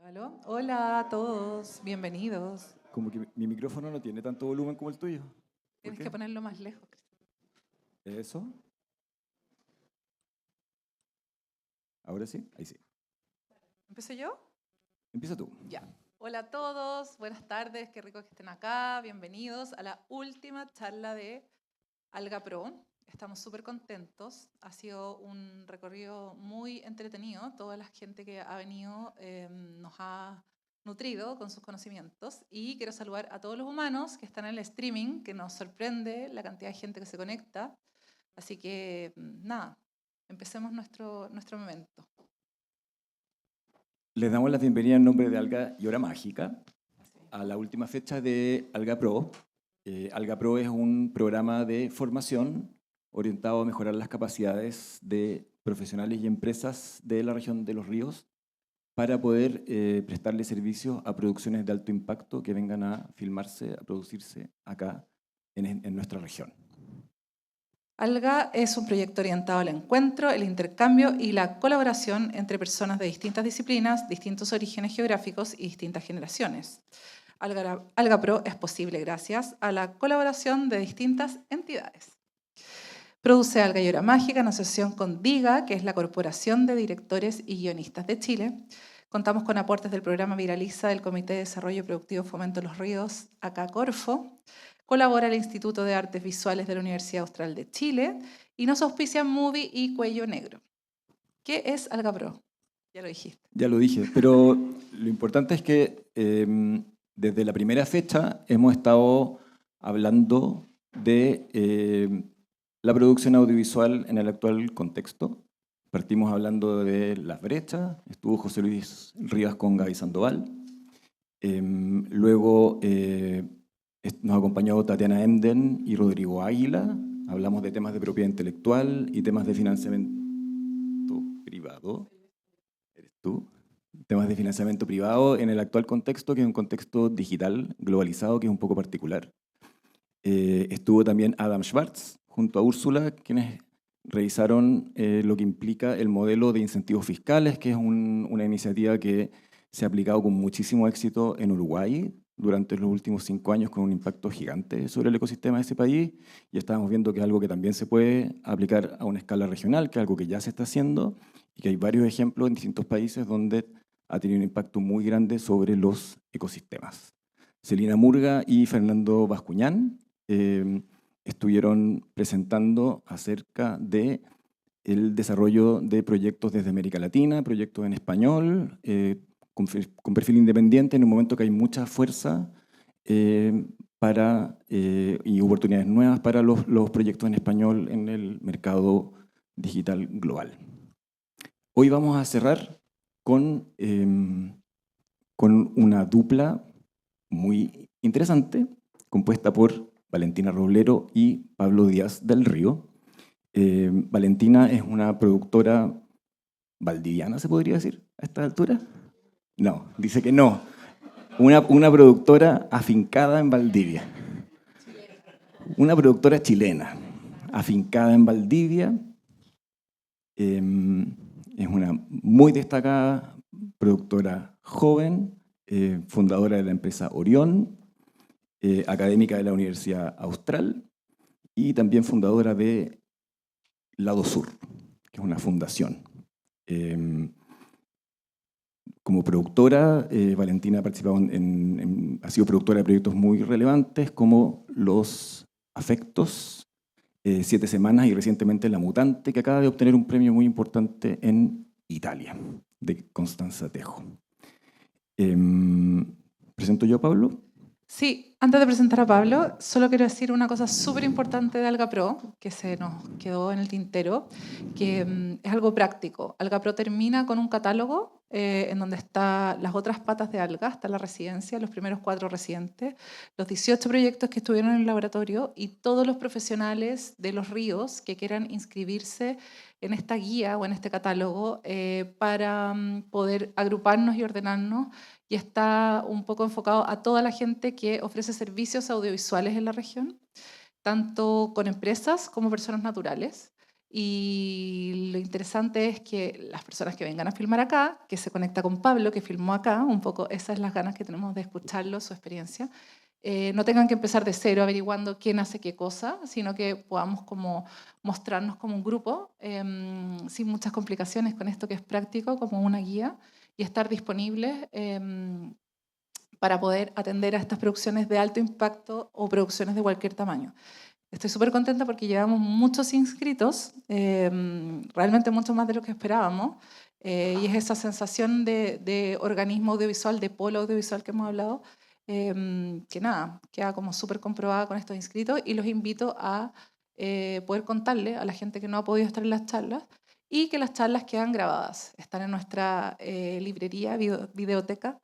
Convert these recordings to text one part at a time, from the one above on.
¿Aló? Hola a todos, bienvenidos. Como que mi micrófono no tiene tanto volumen como el tuyo. ¿Por Tienes qué? que ponerlo más lejos. ¿Eso? ¿Ahora sí? Ahí sí. ¿Empiezo yo? Empieza tú. Ya. Hola a todos, buenas tardes, qué rico que estén acá. Bienvenidos a la última charla de Alga Pro. Estamos súper contentos. Ha sido un recorrido muy entretenido. Toda la gente que ha venido nos ha nutrido con sus conocimientos. Y quiero saludar a todos los humanos que están en el streaming, que nos sorprende la cantidad de gente que se conecta. Así que, nada, empecemos nuestro momento. Les damos la bienvenida en nombre de Alga y Hora Mágica a la última fecha de Alga Pro. Alga Pro es un programa de formación orientado a mejorar las capacidades de profesionales y empresas de la región de Los Ríos para poder prestarle servicios a producciones de alto impacto que vengan a filmarse, a producirse acá en nuestra región. Alga es un proyecto orientado al encuentro, el intercambio y la colaboración entre personas de distintas disciplinas, distintos orígenes geográficos y distintas generaciones. Alga Pro es posible gracias a la colaboración de distintas entidades. Produce Alga y Hora Mágica en asociación con DIGA, que es la Corporación de Directores y Guionistas de Chile. Contamos con aportes del programa Viraliza del Comité de Desarrollo Productivo Fomento Los Ríos, acá Corfo. Colabora el Instituto de Artes Visuales de la Universidad Austral de Chile y nos auspician Movie y Cuello Negro. ¿Qué es Alga Pro? Ya lo dijiste. Ya lo dije, pero lo importante es que desde la primera fecha hemos estado hablando de la producción audiovisual en el actual contexto. Partimos hablando de las brechas, estuvo José Luis Rivas con Gaby Sandoval. Luego nos acompañó Tatiana Emden y Rodrigo Águila. Hablamos de temas de propiedad intelectual y temas de financiamiento privado. ¿Eres tú? Temas de financiamiento privado en el actual contexto, que es un contexto digital, globalizado, que es un poco particular. Estuvo también Adam Schwartz junto a Úrsula, quienes revisaron lo que implica el modelo de incentivos fiscales, que es una iniciativa que se ha aplicado con muchísimo éxito en Uruguay durante los últimos 5 años, con un impacto gigante sobre el ecosistema de ese país, y estábamos viendo que es algo que también se puede aplicar a una escala regional, que es algo que ya se está haciendo, y que hay varios ejemplos en distintos países donde ha tenido un impacto muy grande sobre los ecosistemas. Celina Murga y Fernando Bascuñán estuvieron presentando acerca de el desarrollo de proyectos desde América Latina, proyectos en español, con perfil independiente, en un momento que hay mucha fuerza y oportunidades nuevas para los proyectos en español en el mercado digital global. Hoy vamos a cerrar con una dupla muy interesante, compuesta por Valentina Roblero y Pablo Díaz del Río. Valentina es una productora valdiviana, ¿se podría decir a esta altura? No, dice que no. Una productora afincada en Valdivia. Una productora chilena, afincada en Valdivia. Es una muy destacada productora joven, fundadora de la empresa Orión, académica de la Universidad Austral y también fundadora de Lado Sur, que es una fundación. Como productora, Valentina ha participado ha sido productora de proyectos muy relevantes como Los Afectos, 7 Semanas y recientemente La Mutante, que acaba de obtener un premio muy importante en Italia, de Constanza Tejo. ¿Presento yo a Pablo? Sí, antes de presentar a Pablo, solo quiero decir una cosa súper importante de Alga Pro, que se nos quedó en el tintero, que es algo práctico. Alga Pro termina con un catálogo en donde están las otras patas de Alga, está la residencia, los primeros 4 residentes, los 18 proyectos que estuvieron en el laboratorio y todos los profesionales de Los Ríos que quieran inscribirse en esta guía o en este catálogo para poder agruparnos y ordenarnos, y está un poco enfocado a toda la gente que ofrece servicios audiovisuales en la región, tanto con empresas como personas naturales. Y lo interesante es que las personas que vengan a filmar acá, que se conecta con Pablo, que filmó acá, un poco esas son las ganas que tenemos de escucharlo, su experiencia, no tengan que empezar de cero averiguando quién hace qué cosa, sino que podamos como mostrarnos como un grupo, sin muchas complicaciones, con esto que es práctico, como una guía, y estar disponibles para poder atender a estas producciones de alto impacto o producciones de cualquier tamaño. Estoy súper contenta porque llevamos muchos inscritos, realmente mucho más de lo que esperábamos, y es esa sensación de organismo audiovisual, de polo audiovisual que hemos hablado, que nada, queda como súper comprobada con estos inscritos, y los invito a poder contarle a la gente que no ha podido estar en las charlas, y que las charlas quedan grabadas, están en nuestra librería, videoteca.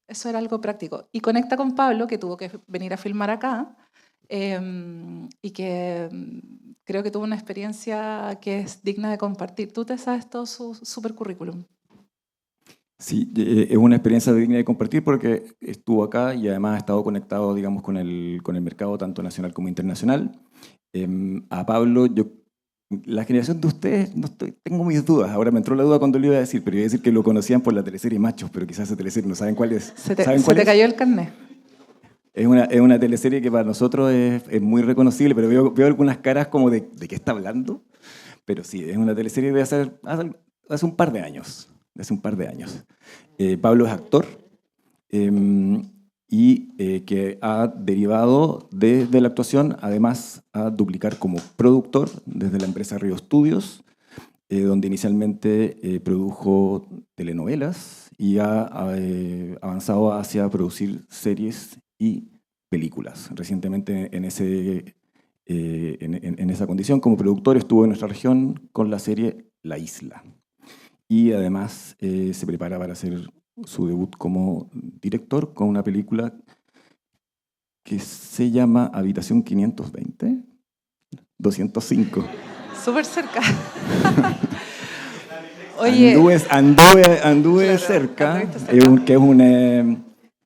Eso era algo práctico. Y conecta con Pablo, que tuvo que venir a filmar acá, y que creo que tuvo una experiencia que es digna de compartir. ¿Tú te sabes todo su super currículum? Sí, es una experiencia digna de compartir porque estuvo acá y además ha estado conectado, digamos, con el mercado tanto nacional como internacional. A Pablo, la generación de ustedes, tengo mis dudas. Ahora me entró la duda cuando le iba a decir, pero iba a decir que lo conocían por la teleserie Machos, pero quizás esa teleserie no saben cuál es. ¿Saben Se cuál te es? cayó el carnet. Es una teleserie que para nosotros es muy reconocible, pero veo algunas caras como de qué está hablando. Pero sí, es una teleserie de hace un par de años. Pablo es actor que ha derivado de la actuación, además a duplicar como productor desde la empresa Río Studios, donde inicialmente produjo telenovelas y ha avanzado hacia producir series y películas. Recientemente en esa condición, como productor, estuvo en nuestra región con la serie La Isla. Y además se prepara para hacer su debut como director con una película que se llama Habitación 520, 205. Súper cerca. Oye, anduve claro, cerca, anduviste cerca.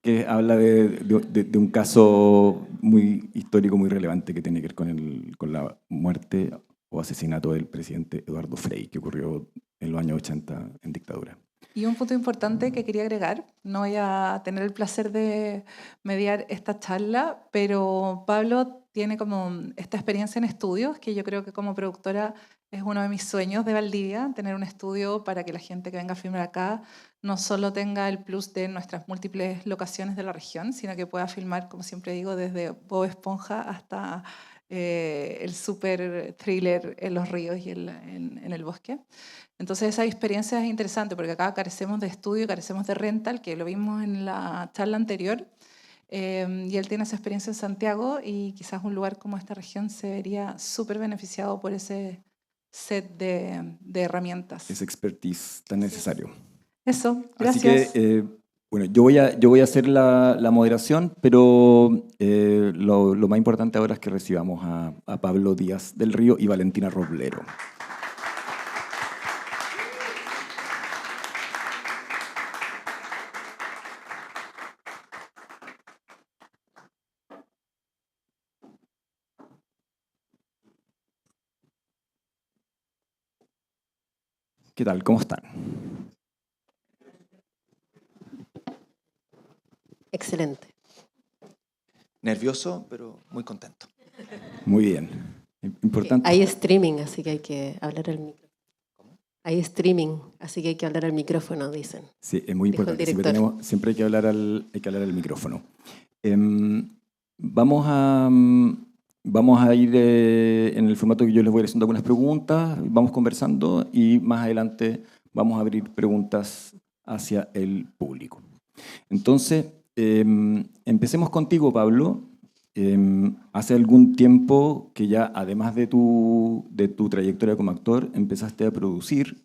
que habla de un caso muy histórico, muy relevante que tiene que ver con la muerte o asesinato del presidente Eduardo Frei, que ocurrió en los años 80 en dictadura. Y un punto importante que quería agregar, no voy a tener el placer de mediar esta charla, pero Pablo tiene como esta experiencia en estudios, que yo creo que como productora es uno de mis sueños de Valdivia, tener un estudio para que la gente que venga a filmar acá no solo tenga el plus de nuestras múltiples locaciones de la región, sino que pueda filmar, como siempre digo, desde Bob Esponja hasta el super thriller en los ríos y en el bosque. Entonces esa experiencia es interesante porque acá carecemos de estudio, carecemos de rental, que lo vimos en la charla anterior, y él tiene esa experiencia en Santiago y quizás un lugar como esta región se vería súper beneficiado por ese set de herramientas. Ese expertise tan necesario. Eso, Así gracias. que, bueno, yo voy a hacer la moderación, pero lo más importante ahora es que recibamos a Pablo Díaz del Río y Valentina Roblero. ¿Qué tal? ¿Cómo están? Excelente. Nervioso, pero muy contento. Muy bien. Importante. Hay streaming, así que hay que hablar al micrófono. Hay streaming, así que hay que hablar al micrófono, dicen. Sí, es muy Dijo el importante. director. Siempre hay que hablar al micrófono. Vamos a ir en el formato que yo les voy haciendo algunas preguntas, vamos conversando y más adelante vamos a abrir preguntas hacia el público. Entonces, empecemos contigo, Pablo. Hace algún tiempo que ya, además de tu trayectoria como actor, empezaste a producir.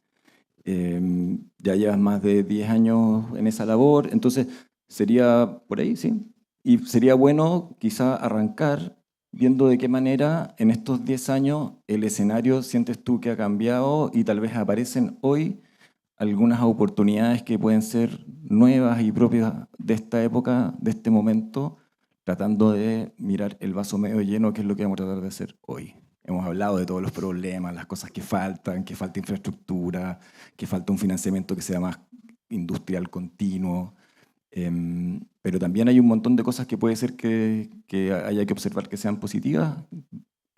Ya llevas más de 10 años en esa labor, entonces sería por ahí, ¿sí? Y sería bueno quizá arrancar viendo de qué manera en estos 10 años el escenario sientes tú que ha cambiado y tal vez aparecen hoy algunas oportunidades que pueden ser nuevas y propias de esta época, de este momento, tratando de mirar el vaso medio lleno, que es lo que vamos a tratar de hacer hoy. Hemos hablado de todos los problemas, las cosas que falta infraestructura, que falta un financiamiento que sea más industrial continuo. Pero también hay un montón de cosas que puede ser que haya que observar que sean positivas.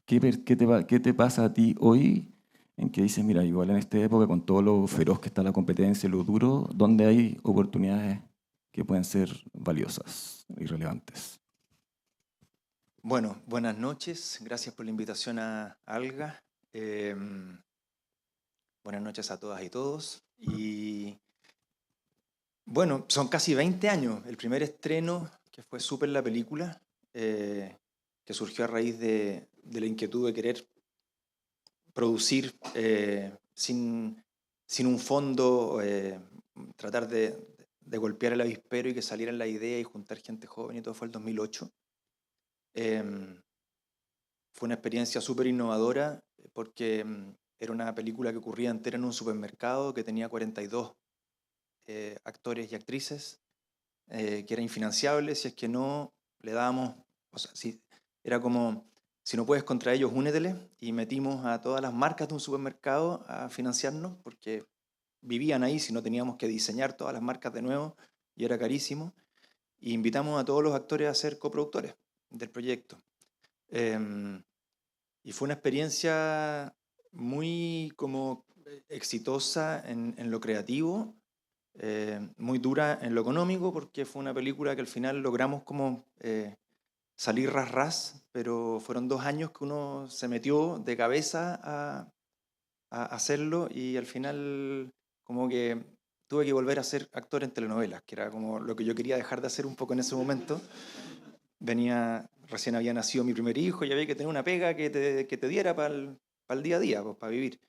¿Qué te pasa a ti hoy en que dices, mira, igual en esta época, con todo lo feroz que está la competencia, lo duro, donde hay oportunidades que pueden ser valiosas y relevantes? Bueno, buenas noches. Gracias por la invitación a ALGA. Buenas noches a todas y todos. Y bueno, son casi 20 años. El primer estreno, que fue Súper la película, que surgió a raíz de la inquietud de querer producir sin un fondo, tratar de golpear el avispero y que salieran la idea y juntar gente joven y todo, fue el 2008. Fue una experiencia súper innovadora porque era una película que ocurría entera en un supermercado que tenía 42 actores y actrices, que era infinanciable si es que no le dábamos, o sea, era como, si no puedes contra ellos, únetele, y metimos a todas las marcas de un supermercado a financiarnos porque vivían ahí, si no teníamos que diseñar todas las marcas de nuevo y era carísimo, y invitamos a todos los actores a ser coproductores del proyecto. Y fue una experiencia muy como exitosa en lo creativo, muy dura en lo económico, porque fue una película que al final logramos como salir ras, pero fueron 2 años que uno se metió de cabeza a hacerlo y al final como que tuve que volver a ser actor en telenovelas, que era como lo que yo quería dejar de hacer un poco en ese momento. Recién había nacido mi primer hijo y había que tener una pega que te diera para el día a día, pues, para vivir.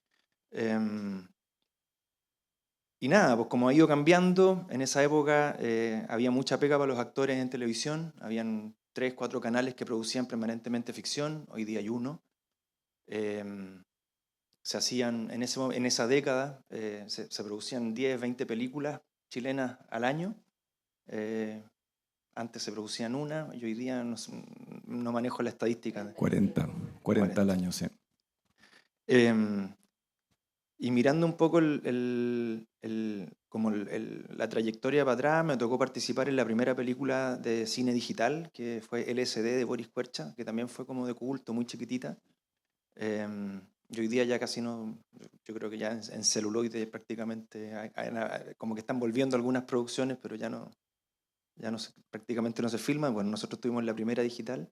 Y nada, pues como ha ido cambiando, en esa época había mucha pega para los actores en televisión, habían 3, 4 canales que producían permanentemente ficción, hoy día hay uno. Se hacían, en esa década, se producían 10, 20 películas chilenas al año. Antes se producían una, y hoy día no manejo la estadística. 40 al año, sí. Y mirando un poco la trayectoria para atrás, me tocó participar en la primera película de cine digital, que fue LSD de Boris Kuercha, que también fue como de culto, muy chiquitita. Y hoy día ya casi no, yo creo que ya en celuloide prácticamente, como que están volviendo algunas producciones, pero ya no prácticamente no se filma. Bueno, nosotros tuvimos la primera digital.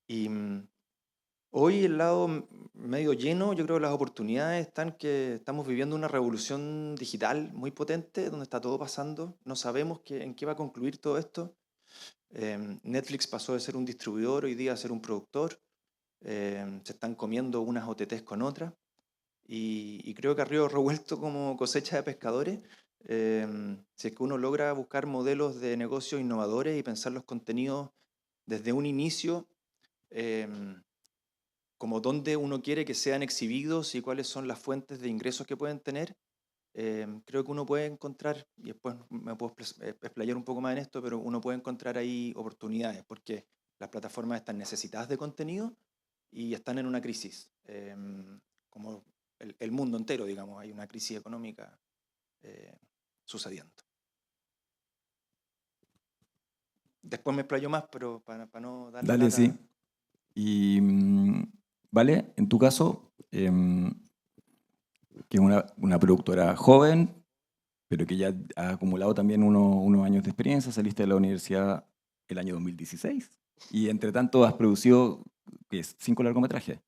Y hoy el lado medio lleno, yo creo que las oportunidades están que estamos viviendo una revolución digital muy potente, donde está todo pasando. No sabemos en qué va a concluir todo esto. Netflix pasó de ser un distribuidor hoy día a ser un productor. Se están comiendo unas OTTs con otras. Y creo que a río revuelto como cosecha de pescadores, si es que uno logra buscar modelos de negocios innovadores y pensar los contenidos desde un inicio, como dónde uno quiere que sean exhibidos y cuáles son las fuentes de ingresos que pueden tener, creo que uno puede encontrar, y después me puedo explayar un poco más en esto, pero uno puede encontrar ahí oportunidades, porque las plataformas están necesitadas de contenido y están en una crisis, como el mundo entero, digamos, hay una crisis económica sucediendo. Después me explayo más, pero para no darle Dale, lata. sí. Y vale, en tu caso, que es una productora joven, pero que ya ha acumulado también unos años de experiencia, saliste de la universidad el año 2016 y entre tanto has producido, ¿qué es? 5 largometrajes.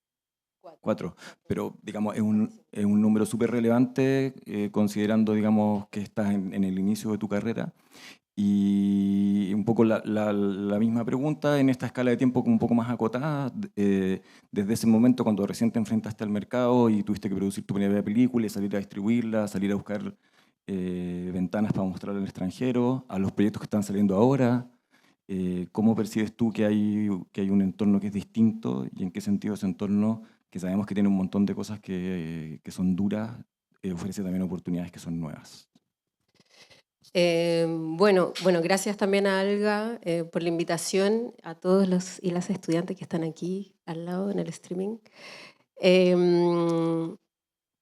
4, pero digamos es un número súper relevante considerando, digamos, que estás en el inicio de tu carrera. Y un poco la misma pregunta en esta escala de tiempo un poco más acotada, desde ese momento cuando recién te enfrentaste al mercado y tuviste que producir tu primera película y salir a distribuirla, salir a buscar ventanas para mostrarla al extranjero, a los proyectos que están saliendo ahora. ¿Cómo percibes tú que hay un entorno que es distinto y en qué sentido ese entorno, que sabemos que tiene un montón de cosas que son duras, ofrece también oportunidades que son nuevas? Bueno, gracias también a Alga por la invitación, a todos los y las estudiantes que están aquí al lado en el streaming.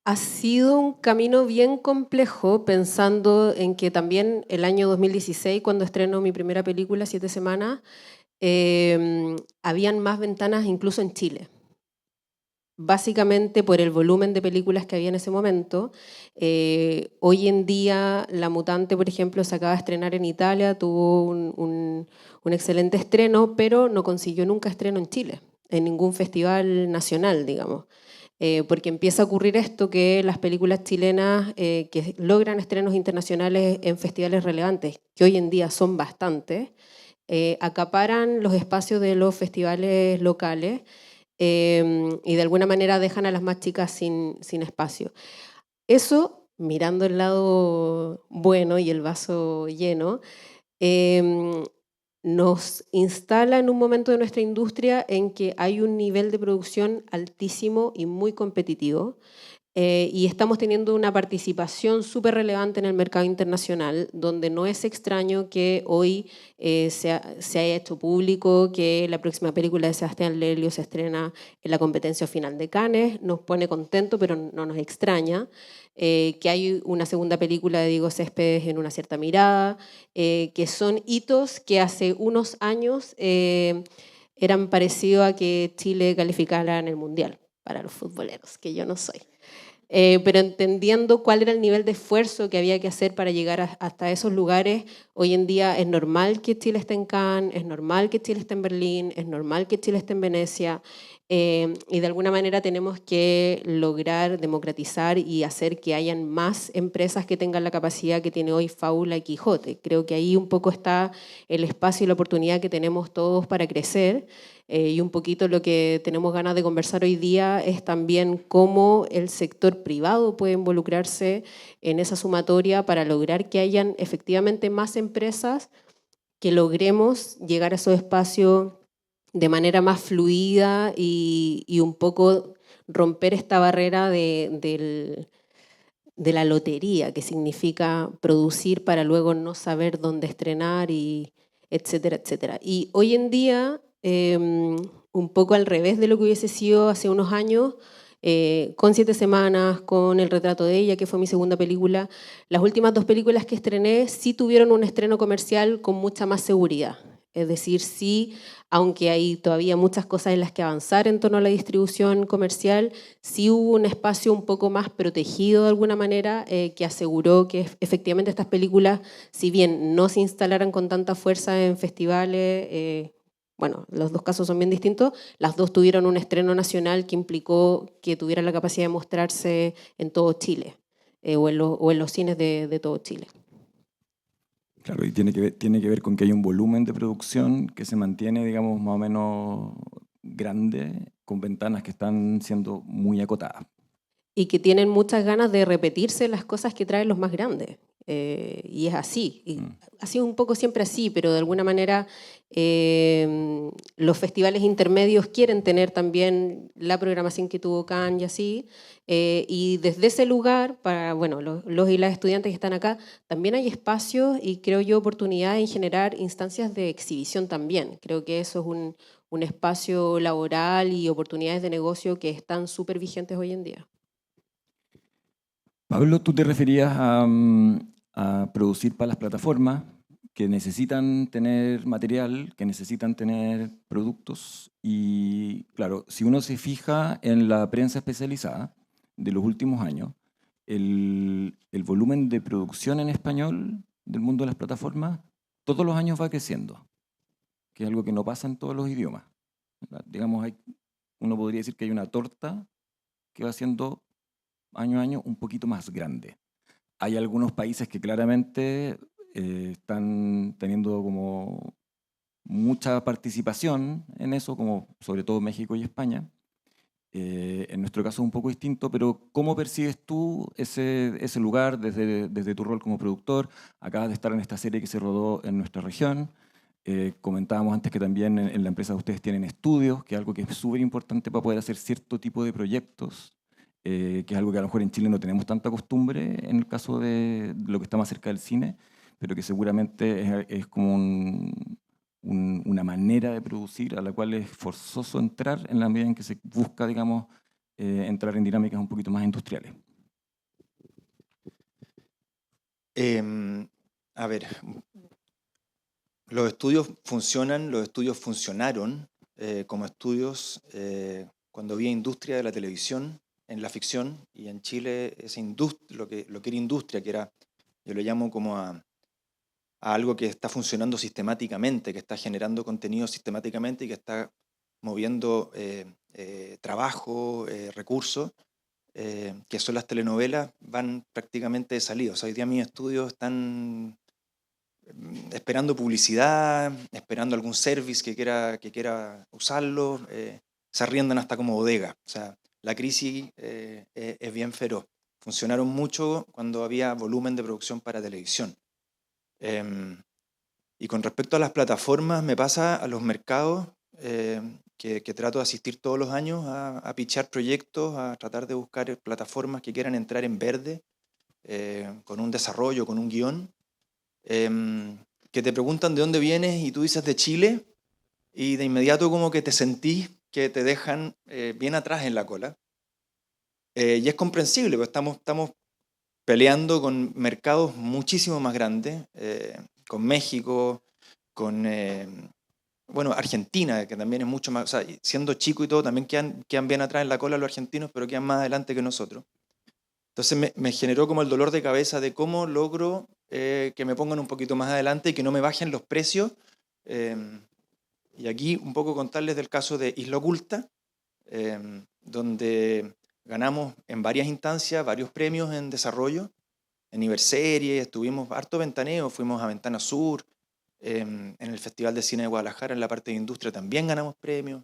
Ha sido un camino bien complejo, pensando en que también el año 2016, cuando estrenó mi primera película, 7 semanas, habían más ventanas incluso en Chile. Básicamente por el volumen de películas que había en ese momento. Hoy en día La Mutante, por ejemplo, se acaba de estrenar en Italia, tuvo un excelente estreno, pero no consiguió nunca estreno en Chile, en ningún festival nacional, digamos. Porque empieza a ocurrir esto, que las películas chilenas que logran estrenos internacionales en festivales relevantes, que hoy en día son bastantes, acaparan los espacios de los festivales locales y de alguna manera dejan a las más chicas sin espacio. Eso, mirando el lado bueno y el vaso lleno, nos instala en un momento de nuestra industria en que hay un nivel de producción altísimo y muy competitivo. Y estamos teniendo una participación súper relevante en el mercado internacional, donde no es extraño que hoy se haya hecho público que la próxima película de Sebastián Lelio se estrena en la competencia final de Cannes. Nos pone contento, pero no nos extraña. Que hay una segunda película de Diego Céspedes, En una cierta mirada, que son hitos que hace unos años eran parecidos a que Chile calificara en el Mundial, para los futboleros, que yo no soy. Pero entendiendo cuál era el nivel de esfuerzo que había que hacer para llegar hasta esos lugares, hoy en día es normal que Chile esté en Cannes, es normal que Chile esté en Berlín, es normal que Chile esté en Venecia, y de alguna manera tenemos que lograr democratizar y hacer que hayan más empresas que tengan la capacidad que tiene hoy Fábula y Quijote. Creo que ahí un poco está el espacio y la oportunidad que tenemos todos para crecer. Y un poquito lo que tenemos ganas de conversar hoy día es también cómo el sector privado puede involucrarse en esa sumatoria para lograr que hayan efectivamente más empresas, que logremos llegar a esos espacios de manera más fluida y un poco romper esta barrera de la lotería, que significa producir para luego no saber dónde estrenar, y etcétera, etcétera. Y hoy en día, un poco al revés de lo que hubiese sido hace unos años, con 7 semanas, con El retrato de ella, que fue mi segunda película, las últimas 2 películas que estrené sí tuvieron un estreno comercial con mucha más seguridad. Es decir, sí, aunque hay todavía muchas cosas en las que avanzar en torno a la distribución comercial, sí hubo un espacio un poco más protegido de alguna manera, que aseguró que efectivamente estas películas, si bien no se instalaran con tanta fuerza en festivales, bueno, los 2 casos son bien distintos, las 2 tuvieron un estreno nacional que implicó que tuvieran la capacidad de mostrarse en todo Chile, o en los cines de todo Chile. Claro, y tiene que ver con que hay un volumen de producción que se mantiene, digamos, más o menos grande, con ventanas que están siendo muy acotadas. Y que tienen muchas ganas de repetirse las cosas que traen los más grandes. Y es así. Y ha sido un poco siempre así, pero de alguna manera los festivales intermedios quieren tener también la programación que tuvo Cannes y así. Y desde ese lugar, para bueno, los y las estudiantes que están acá, también hay espacios y creo yo oportunidades en generar instancias de exhibición también. Creo que eso es un espacio laboral y oportunidades de negocio que están súper vigentes hoy en día. Pablo, tú te referías a producir para las plataformas que necesitan tener material, que necesitan tener productos. Y claro, si uno se fija en la prensa especializada de los últimos años, el volumen de producción en español del mundo de las plataformas todos los años va creciendo, que es algo que no pasa en todos los idiomas. Digamos, uno podría decir que hay una torta que va siendo año a año un poquito más grande. Hay algunos países que claramente están teniendo como mucha participación en eso, como sobre todo México y España. En nuestro caso es un poco distinto, pero ¿cómo percibes tú ese lugar desde tu rol como productor? Acabas de estar en esta serie que se rodó en nuestra región. Comentábamos antes que también en la empresa de ustedes tienen estudios, que es algo que es súper importante para poder hacer cierto tipo de proyectos, que es algo que a lo mejor en Chile no tenemos tanta costumbre en el caso de lo que está más cerca del cine. pero que seguramente es como una manera de producir a la cual es forzoso entrar en la medida en que se busca, digamos, entrar en dinámicas un poquito más industriales. A ver, los estudios funcionan, los estudios funcionaron como estudios cuando había industria de la televisión en la ficción, y en Chile esa lo que era industria, que era, yo lo llamo como a algo que está funcionando sistemáticamente, que está generando contenido sistemáticamente y que está moviendo trabajo, recursos, que son las telenovelas, van prácticamente de salida. O sea, hoy día mis estudios están esperando publicidad, esperando algún service que quiera usarlo, se arriendan hasta como bodega. O sea, la crisis es bien feroz. Funcionaron mucho cuando había volumen de producción para televisión. Y con respecto a las plataformas, me pasa a los mercados que trato de asistir todos los años a pitchar proyectos, a tratar de buscar plataformas que quieran entrar en verde, con un desarrollo, con un guión, que te preguntan de dónde vienes y tú dices de Chile, y de inmediato como que te sentís que te dejan bien atrás en la cola. Y es comprensible, porque estamos peleando con mercados muchísimo más grandes, con México, con Argentina, que también es mucho más, o sea, siendo chico y todo, también quedan bien atrás en la cola los argentinos, pero quedan más adelante que nosotros. Entonces me generó como el dolor de cabeza de cómo logro que me pongan un poquito más adelante y que no me bajen los precios. Y aquí un poco contarles del caso de Isla Oculta, donde ganamos en varias instancias varios premios en desarrollo, en Iberserie, estuvimos harto ventaneo, fuimos a Ventana Sur, en el Festival de Cine de Guadalajara, en la parte de industria también ganamos premios.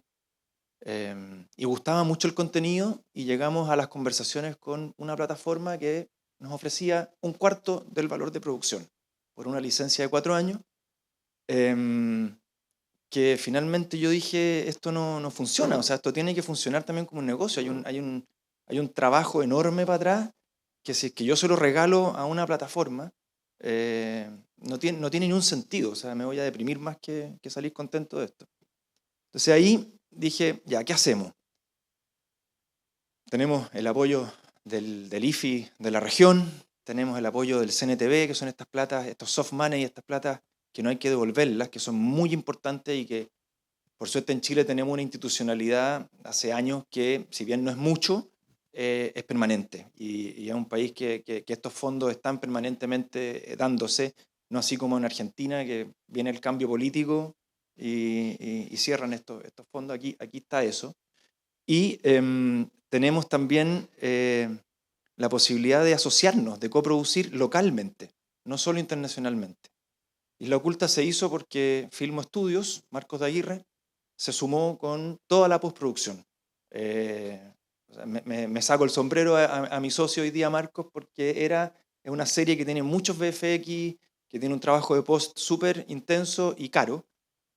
Y gustaba mucho el contenido y llegamos a las conversaciones con una plataforma que nos ofrecía un cuarto del valor de producción por una licencia de 4 años, que finalmente yo dije, esto no funciona, o sea, esto tiene que funcionar también como un negocio, hay un trabajo enorme para atrás, que si es que yo se lo regalo a una plataforma, no tiene ni un sentido, o sea, me voy a deprimir más que salir contento de esto. Entonces ahí dije, ya, ¿qué hacemos? Tenemos el apoyo del IFI de la región, tenemos el apoyo del CNTV, que son estas platas, estos soft money, estas platas que no hay que devolverlas, que son muy importantes y que por suerte en Chile tenemos una institucionalidad hace años que, si bien no es mucho, es permanente. Y es un país que estos fondos están permanentemente dándose, no así como en Argentina, que viene el cambio político y cierran estos fondos. Aquí está eso. Y tenemos también la posibilidad de asociarnos, de coproducir localmente, no solo internacionalmente. Isla Oculta se hizo porque Filmo Estudios, Marcos de Aguirre, se sumó con toda la postproducción. O sea, me saco el sombrero a mi socio hoy día, Marcos, porque es una serie que tiene muchos VFX, que tiene un trabajo de post súper intenso y caro,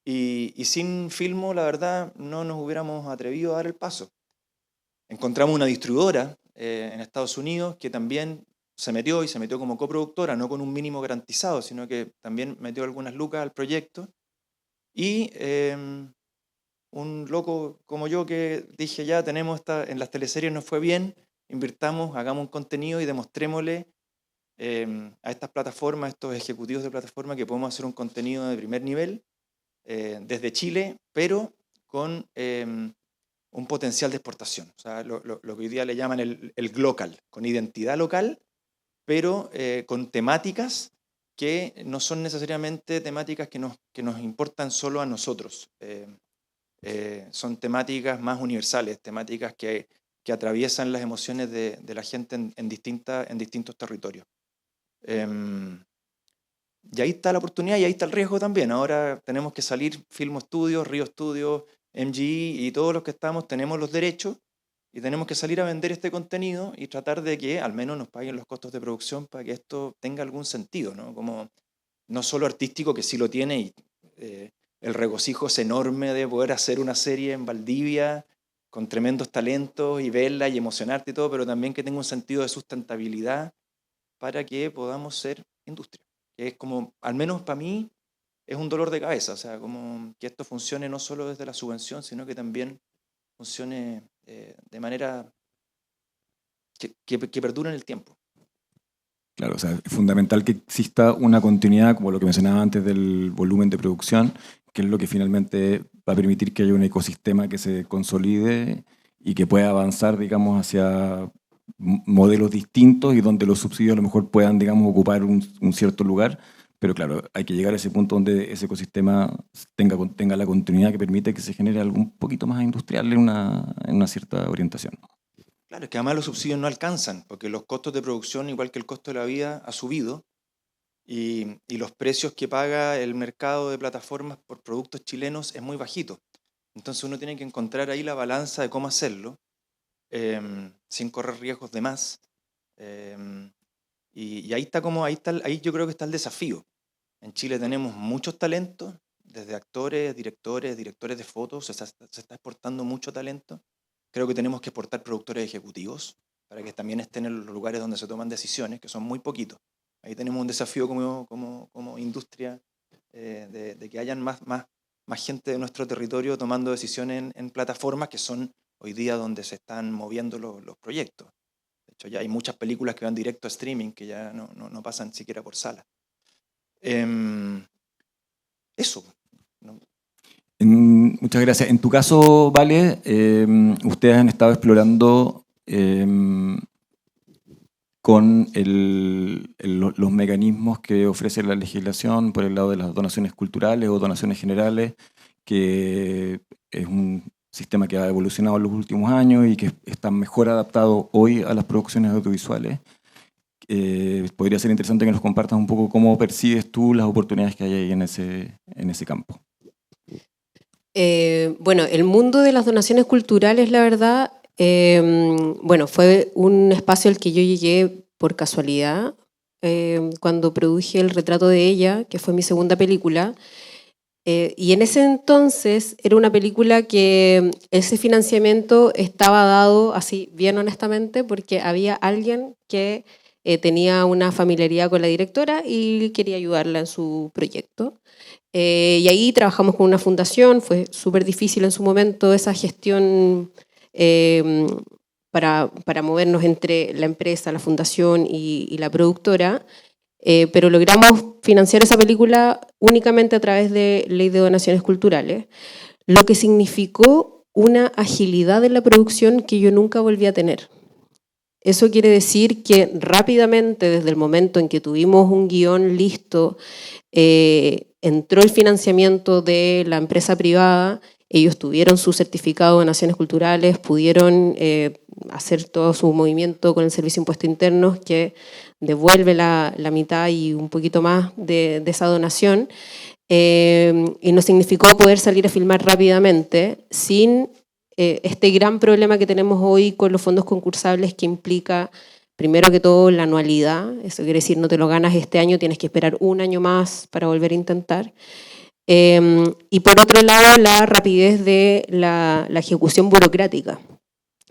y sin Filmo, la verdad, no nos hubiéramos atrevido a dar el paso. Encontramos una distribuidora en Estados Unidos que también se metió como coproductora, no con un mínimo garantizado, sino que también metió algunas lucas al proyecto. Y un loco como yo que dije, ya tenemos en las teleseries nos fue bien, invirtamos, hagamos un contenido y demostrémosle a estas plataformas, a estos ejecutivos de plataforma, que podemos hacer un contenido de primer nivel desde Chile, pero con un potencial de exportación. O sea, lo que hoy día le llaman el glocal, con identidad local, pero con temáticas que no son necesariamente temáticas que nos importan solo a nosotros. Son temáticas más universales, temáticas que atraviesan las emociones de la gente en distintos territorios. Y ahí está la oportunidad y ahí está el riesgo también. Ahora tenemos que salir, Filmo Studios, Río Studios, MGE y todos los que estamos tenemos los derechos y tenemos que salir a vender este contenido y tratar de que al menos nos paguen los costos de producción para que esto tenga algún sentido, ¿no? Como no solo artístico, que sí lo tiene, y el regocijo es enorme de poder hacer una serie en Valdivia con tremendos talentos y verla y emocionarte y todo, pero también que tenga un sentido de sustentabilidad para que podamos ser industria. que es como, al menos para mí, es un dolor de cabeza, o sea, como que esto funcione no solo desde la subvención, sino que también funcione de manera que perdure en el tiempo. Claro, o sea, es fundamental que exista una continuidad, como lo que mencionaba antes del volumen de producción, que es lo que finalmente va a permitir que haya un ecosistema que se consolide y que pueda avanzar, digamos, hacia modelos distintos y donde los subsidios a lo mejor puedan, digamos, ocupar un cierto lugar. Pero claro, hay que llegar a ese punto donde ese ecosistema tenga la continuidad que permite que se genere algo un poquito más industrial en una cierta orientación. Claro, es que además los subsidios no alcanzan, porque los costos de producción, igual que el costo de la vida, ha subido y los precios que paga el mercado de plataformas por productos chilenos es muy bajito. Entonces uno tiene que encontrar ahí la balanza de cómo hacerlo sin correr riesgos de más. Y ahí ahí yo creo que está el desafío. En Chile tenemos muchos talentos, desde actores, directores de fotos, se está exportando mucho talento. Creo que tenemos que exportar productores ejecutivos para que también estén en los lugares donde se toman decisiones, que son muy poquitos. Ahí tenemos un desafío como industria de que hayan más gente de nuestro territorio tomando decisiones en plataformas que son hoy día donde se están moviendo los proyectos. De hecho, ya hay muchas películas que van directo a streaming que ya no pasan siquiera por sala. Eso. ¿No? Muchas gracias. En tu caso, Vale, ustedes han estado explorando con los mecanismos que ofrece la legislación por el lado de las donaciones culturales o donaciones generales, que es un sistema que ha evolucionado en los últimos años y que está mejor adaptado hoy a las producciones audiovisuales. Podría ser interesante que nos compartas un poco cómo percibes tú las oportunidades que hay ahí en ese campo. Bueno, el mundo de las donaciones culturales, la verdad, bueno, fue un espacio al que yo llegué por casualidad cuando produje El retrato de ella, que fue mi segunda película. Y en ese entonces era una película que ese financiamiento estaba dado, así bien honestamente, porque había alguien que tenía una familiaridad con la directora y quería ayudarla en su proyecto. Y ahí trabajamos con una fundación, fue súper difícil en su momento esa gestión para movernos entre la empresa, la fundación y la productora, pero logramos financiar esa película únicamente a través de Ley de Donaciones Culturales, lo que significó una agilidad en la producción que yo nunca volví a tener. Eso quiere decir que rápidamente, desde el momento en que tuvimos un guión listo, entró el financiamiento de la empresa privada, ellos tuvieron su certificado de donaciones culturales, pudieron hacer todo su movimiento con el Servicio de Impuestos Internos que devuelve la mitad y un poquito más de esa donación, y nos significó poder salir a filmar rápidamente sin este gran problema que tenemos hoy con los fondos concursables que implica, primero que todo, la anualidad. Eso quiere decir, no te lo ganas este año, tienes que esperar un año más para volver a intentar. Y por otro lado, la rapidez de la ejecución burocrática.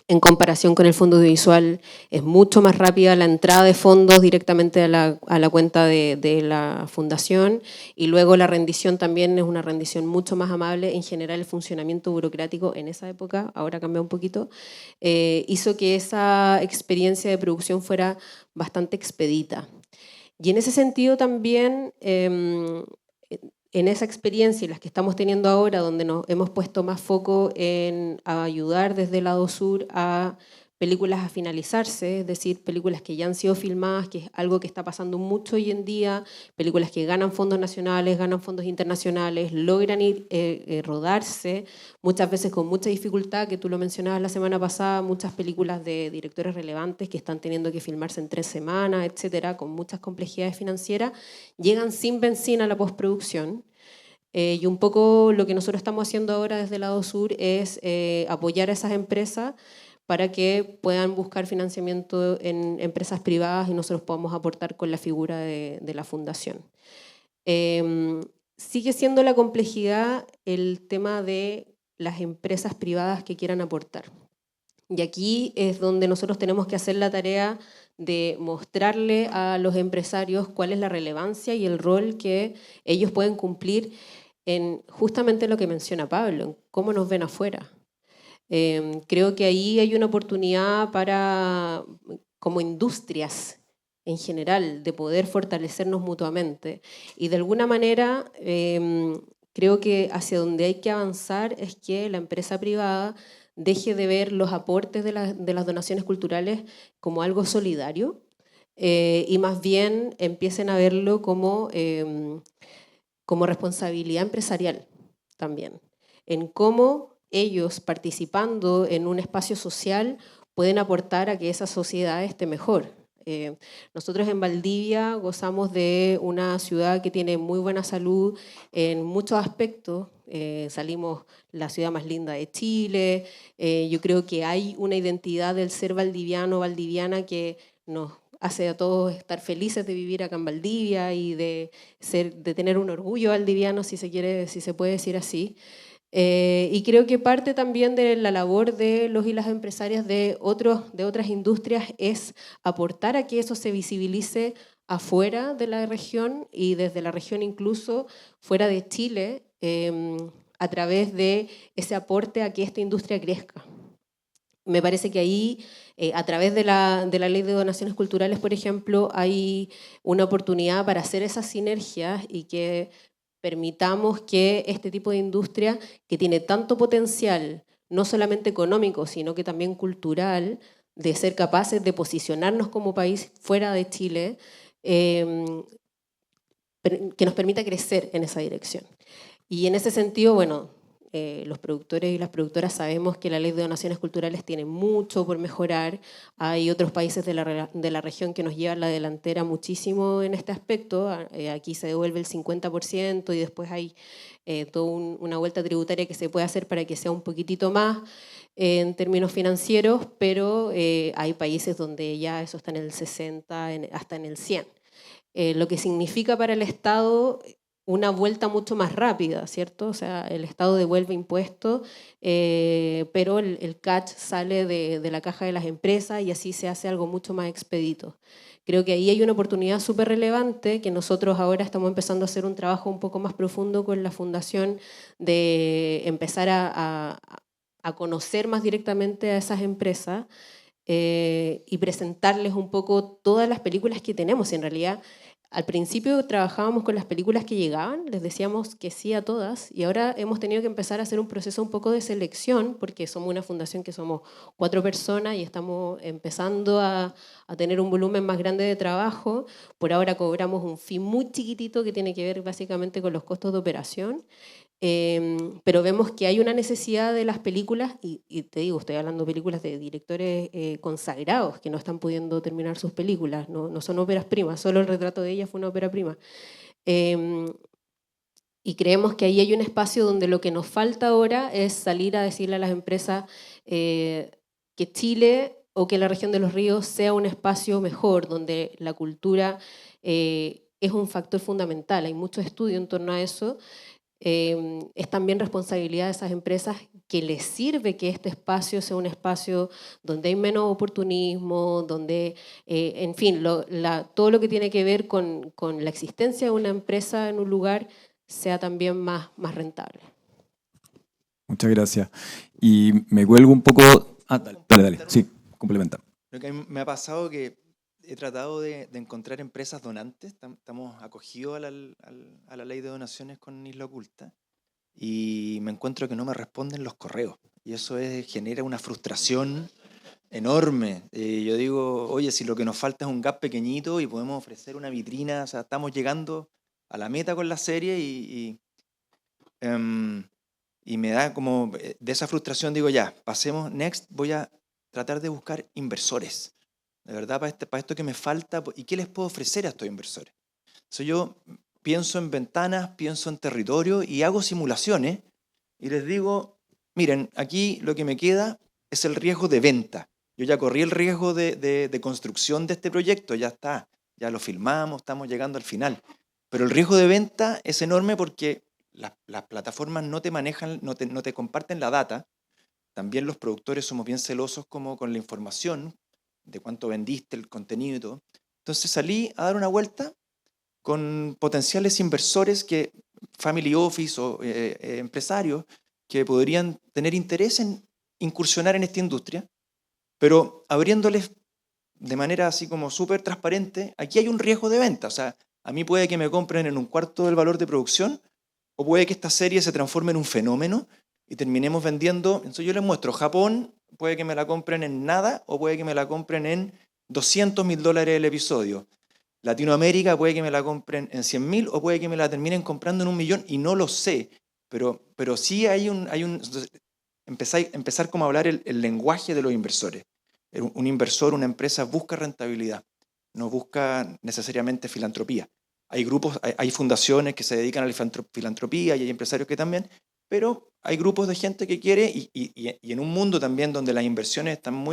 En comparación con el fondo audiovisual, es mucho más rápida la entrada de fondos directamente a la cuenta de la fundación, y luego la rendición también es una rendición mucho más amable. En general, el funcionamiento burocrático en esa época, ahora cambió un poquito, hizo que esa experiencia de producción fuera bastante expedita. Y en ese sentido también, en esa experiencia y las que estamos teniendo ahora, donde nos hemos puesto más foco en ayudar desde el lado sur a películas a finalizarse, es decir, películas que ya han sido filmadas, que es algo que está pasando mucho hoy en día, películas que ganan fondos nacionales, ganan fondos internacionales, logran rodarse, muchas veces con mucha dificultad, que tú lo mencionabas la semana pasada, muchas películas de directores relevantes que están teniendo que filmarse en 3 semanas, etcétera, con muchas complejidades financieras, llegan sin benzina a la postproducción. Y un poco lo que nosotros estamos haciendo ahora desde el lado sur es apoyar a esas empresas para que puedan buscar financiamiento en empresas privadas y nosotros podamos aportar con la figura de la fundación. Sigue siendo la complejidad el tema de las empresas privadas que quieran aportar. Y aquí es donde nosotros tenemos que hacer la tarea de mostrarle a los empresarios cuál es la relevancia y el rol que ellos pueden cumplir en justamente lo que menciona Pablo, en cómo nos ven afuera. Creo que ahí hay una oportunidad para, como industrias en general, de poder fortalecernos mutuamente. Y de alguna manera, creo que hacia donde hay que avanzar es que la empresa privada deje de ver los aportes de las donaciones culturales como algo solidario y más bien empiecen a verlo como responsabilidad empresarial también, en cómo ellos participando en un espacio social pueden aportar a que esa sociedad esté mejor. Nosotros en Valdivia gozamos de una ciudad que tiene muy buena salud en muchos aspectos. Salimos la ciudad más linda de Chile. Yo creo que hay una identidad del ser valdiviano, valdiviana que nos hace a todos estar felices de vivir acá en Valdivia y de tener un orgullo valdiviano, si se puede decir así. Y creo que parte también de la labor de los y las empresarias de otras industrias es aportar a que eso se visibilice afuera de la región y desde la región incluso fuera de Chile, a través de ese aporte a que esta industria crezca. Me parece que ahí, a través de la Ley de Donaciones Culturales, por ejemplo, hay una oportunidad para hacer esas sinergias y que permitamos que este tipo de industria, que tiene tanto potencial, no solamente económico, sino que también cultural, de ser capaces de posicionarnos como país fuera de Chile, que nos permita crecer en esa dirección. Y en ese sentido, bueno, los productores y las productoras sabemos que la Ley de Donaciones Culturales tiene mucho por mejorar. Hay otros países de la región que nos llevan la delantera muchísimo en este aspecto. Aquí se devuelve el 50% y después hay toda una vuelta tributaria que se puede hacer para que sea un poquitito más en términos financieros, pero hay países donde ya eso está en el 60, hasta en el 100. Lo que significa para el Estado una vuelta mucho más rápida, ¿cierto? O sea, el Estado devuelve impuestos, pero el catch sale de la caja de las empresas y así se hace algo mucho más expedito. Creo que ahí hay una oportunidad súper relevante que nosotros ahora estamos empezando a hacer un trabajo un poco más profundo con la Fundación de empezar a conocer más directamente a esas empresas y presentarles un poco todas las películas que tenemos. Y en realidad, al principio trabajábamos con las películas que llegaban, les decíamos que sí a todas, y ahora hemos tenido que empezar a hacer un proceso un poco de selección, porque somos una fundación que somos 4 personas y estamos empezando a tener un volumen más grande de trabajo. Por ahora cobramos un fee muy chiquitito que tiene que ver básicamente con los costos de operación. Pero vemos que hay una necesidad de las películas, y te digo, estoy hablando de películas de directores consagrados que no están pudiendo terminar sus películas, no son óperas primas, solo El retrato de ella fue una ópera prima. Y creemos que ahí hay un espacio donde lo que nos falta ahora es salir a decirle a las empresas que Chile o que la región de los ríos sea un espacio mejor, donde la cultura es un factor fundamental. Hay mucho estudio en torno a eso. Es también responsabilidad de esas empresas que les sirve que este espacio sea un espacio donde hay menos oportunismo, donde, en fin, todo lo que tiene que ver con la existencia de una empresa en un lugar sea también más rentable. Muchas gracias. Y me cuelgo un poco... Dale. Sí, complementa. Lo que me ha pasado que he tratado de encontrar empresas donantes. Estamos acogidos a la ley de donaciones con Isla Oculta y me encuentro que no me responden los correos. Y eso genera una frustración enorme. Yo digo, oye, si lo que nos falta es un gap pequeñito y podemos ofrecer una vitrina, o sea, estamos llegando a la meta con la serie y me da como, de esa frustración digo, ya, pasemos, next, voy a tratar de buscar inversores. De verdad, para esto que me falta, ¿y qué les puedo ofrecer a estos inversores? Entonces yo pienso en ventanas, pienso en territorio y hago simulaciones y les digo, miren, aquí lo que me queda es el riesgo de venta. Yo ya corrí el riesgo de construcción de este proyecto, ya está, ya lo filmamos, estamos llegando al final. Pero el riesgo de venta es enorme porque las plataformas no te manejan, no te comparten la data. También los productores somos bien celosos como con la información. de cuánto vendiste, el contenido y todo. Entonces salí a dar una vuelta con potenciales inversores, family office o empresarios que podrían tener interés en incursionar en esta industria, pero abriéndoles de manera así como súper transparente, aquí hay un riesgo de venta. O sea, a mí puede que me compren en un cuarto del valor de producción, o puede que esta serie se transforme en un fenómeno y terminemos vendiendo. Entonces yo les muestro, Japón puede que me la compren en nada, o puede que me la compren en $200.000 el episodio. Latinoamérica puede que me la compren en 100.000, o puede que me la terminen comprando en 1.000.000, y no lo sé. Pero sí empezar como a hablar el lenguaje de los inversores. Un inversor, una empresa busca rentabilidad, no busca necesariamente filantropía. Hay grupos, hay fundaciones que se dedican a la filantropía y hay empresarios que también, pero hay grupos de gente que quiere, y en un mundo también donde las inversiones están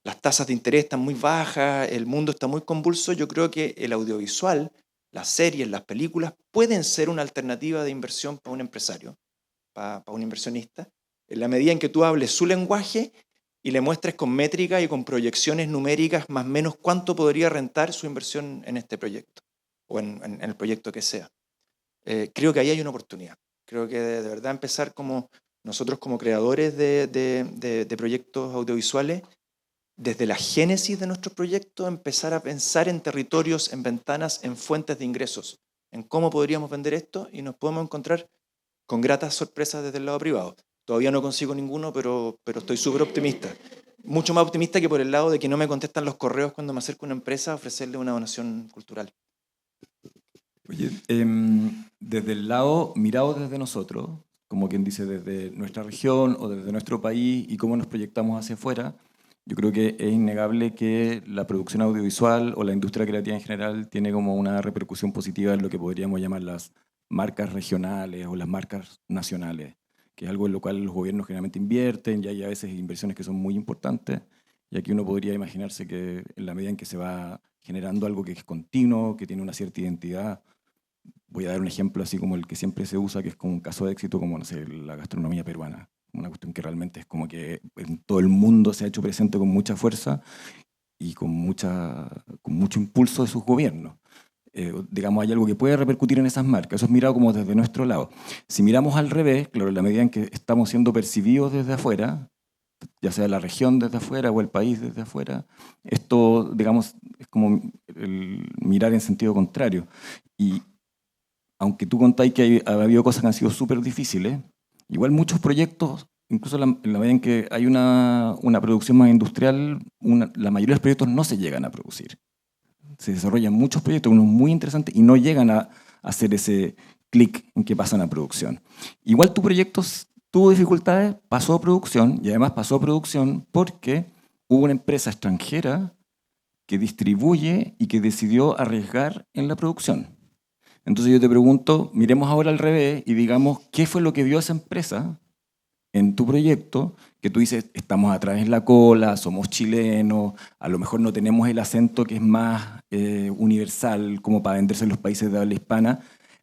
las tasas de interés están muy bajas, el mundo está muy convulso, yo creo que el audiovisual, las series, las películas, pueden ser una alternativa de inversión para un empresario, para un inversionista, en la medida en que tú hables su lenguaje y le muestres con métricas y con proyecciones numéricas más o menos cuánto podría rentar su inversión en este proyecto o en el proyecto que sea. Creo que ahí hay una oportunidad. Creo que de verdad empezar como nosotros como creadores de proyectos audiovisuales, desde la génesis de nuestro proyecto, empezar a pensar en territorios, en ventanas, en fuentes de ingresos, en cómo podríamos vender esto, y nos podemos encontrar con gratas sorpresas desde el lado privado. Todavía no consigo ninguno, pero estoy súper optimista. Mucho más optimista que por el lado de que no me contestan los correos cuando me acerco a una empresa a ofrecerle una donación cultural. Oye, desde el lado, mirado desde nosotros, como quien dice, desde nuestra región o desde nuestro país y cómo nos proyectamos hacia afuera, yo creo que es innegable que la producción audiovisual o la industria creativa en general tiene como una repercusión positiva en lo que podríamos llamar las marcas regionales o las marcas nacionales, que es algo en lo cual los gobiernos generalmente invierten, y hay a veces inversiones que son muy importantes, y aquí uno podría imaginarse que en la medida en que se va generando algo que es continuo, que tiene una cierta identidad. Voy a dar un ejemplo así como el que siempre se usa, que es como un caso de éxito, como no sé, la gastronomía peruana. Una cuestión que realmente es como que en todo el mundo se ha hecho presente con mucha fuerza y con mucho impulso de sus gobiernos. Digamos, hay algo que puede repercutir en esas marcas. Eso es mirado como desde nuestro lado. Si miramos al revés, claro, en la medida en que estamos siendo percibidos desde afuera, ya sea la región desde afuera o el país desde afuera, esto, digamos, es como el mirar en sentido contrario. Y aunque tú contáis que ha habido cosas que han sido súper difíciles, igual muchos proyectos, incluso en la medida en que hay una producción más industrial, la mayoría de los proyectos no se llegan a producir. Se desarrollan muchos proyectos, unos muy interesantes, y no llegan a hacer ese clic en que pasan a producción. Igual tu proyecto tuvo dificultades, pasó a producción, y además pasó a producción porque hubo una empresa extranjera que distribuye y que decidió arriesgar en la producción. Entonces yo te pregunto, miremos ahora al revés y digamos, ¿qué fue lo que vio esa empresa en tu proyecto? Que tú dices, estamos atrás en la cola, somos chilenos, a lo mejor no tenemos el acento que es más universal como para venderse en los países de habla hispana,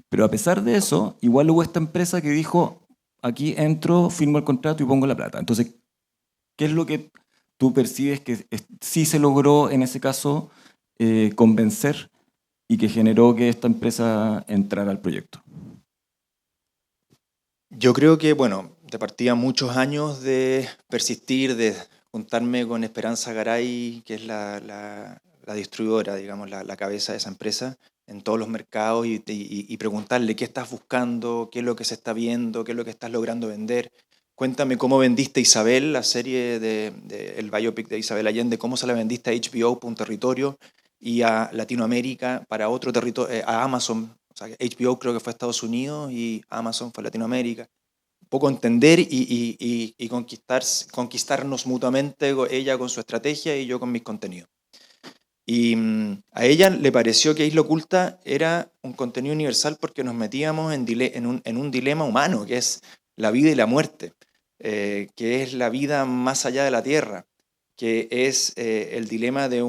pero a pesar de eso, igual hubo esta empresa que dijo, aquí entro, firmo el contrato y pongo la plata. Entonces, ¿qué es lo que tú percibes que sí se logró en ese caso convencer y que generó que esta empresa entrara al proyecto? Yo creo que, bueno, de partida muchos años de persistir, de juntarme con Esperanza Garay, que es la distribuidora, digamos, la cabeza de esa empresa, en todos los mercados, y preguntarle qué estás buscando, qué es lo que se está viendo, qué es lo que estás logrando vender. Cuéntame cómo vendiste Isabel, la serie el biopic de Isabel Allende, cómo se la vendiste a HBO para un territorio y a Latinoamérica para otro territorio, a Amazon. O sea, HBO creo que fue a Estados Unidos y Amazon fue a Latinoamérica. Un poco entender y conquistarnos mutuamente, ella con su estrategia y yo con mis contenidos. Y a ella le pareció que Isla Oculta era un contenido universal porque nos metíamos en un dilema humano, que es la vida y la muerte, que es la vida más allá de la tierra, que es el dilema de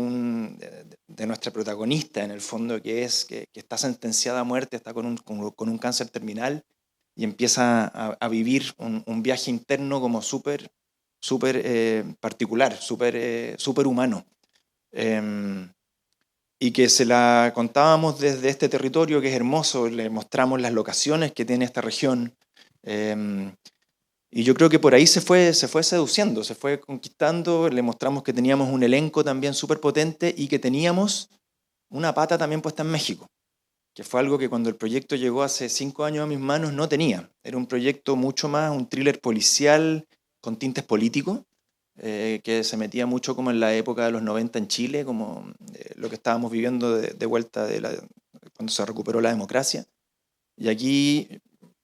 nuestra protagonista, en el fondo, que está sentenciada a muerte, está con un cáncer terminal y empieza a vivir un viaje interno como súper particular, súper humano. y que se la contábamos desde este territorio que es hermoso, le mostramos las locaciones que tiene esta región, y yo creo que por ahí se fue seduciendo, se fue conquistando, le mostramos que teníamos un elenco también súper potente y que teníamos una pata también puesta en México, que fue algo que cuando el proyecto llegó hace 5 años a mis manos no tenía. Era un proyecto mucho más, un thriller policial con tintes políticos, que se metía mucho como en la época de los 90 en Chile, como lo que estábamos viviendo de vuelta cuando se recuperó la democracia. Y aquí,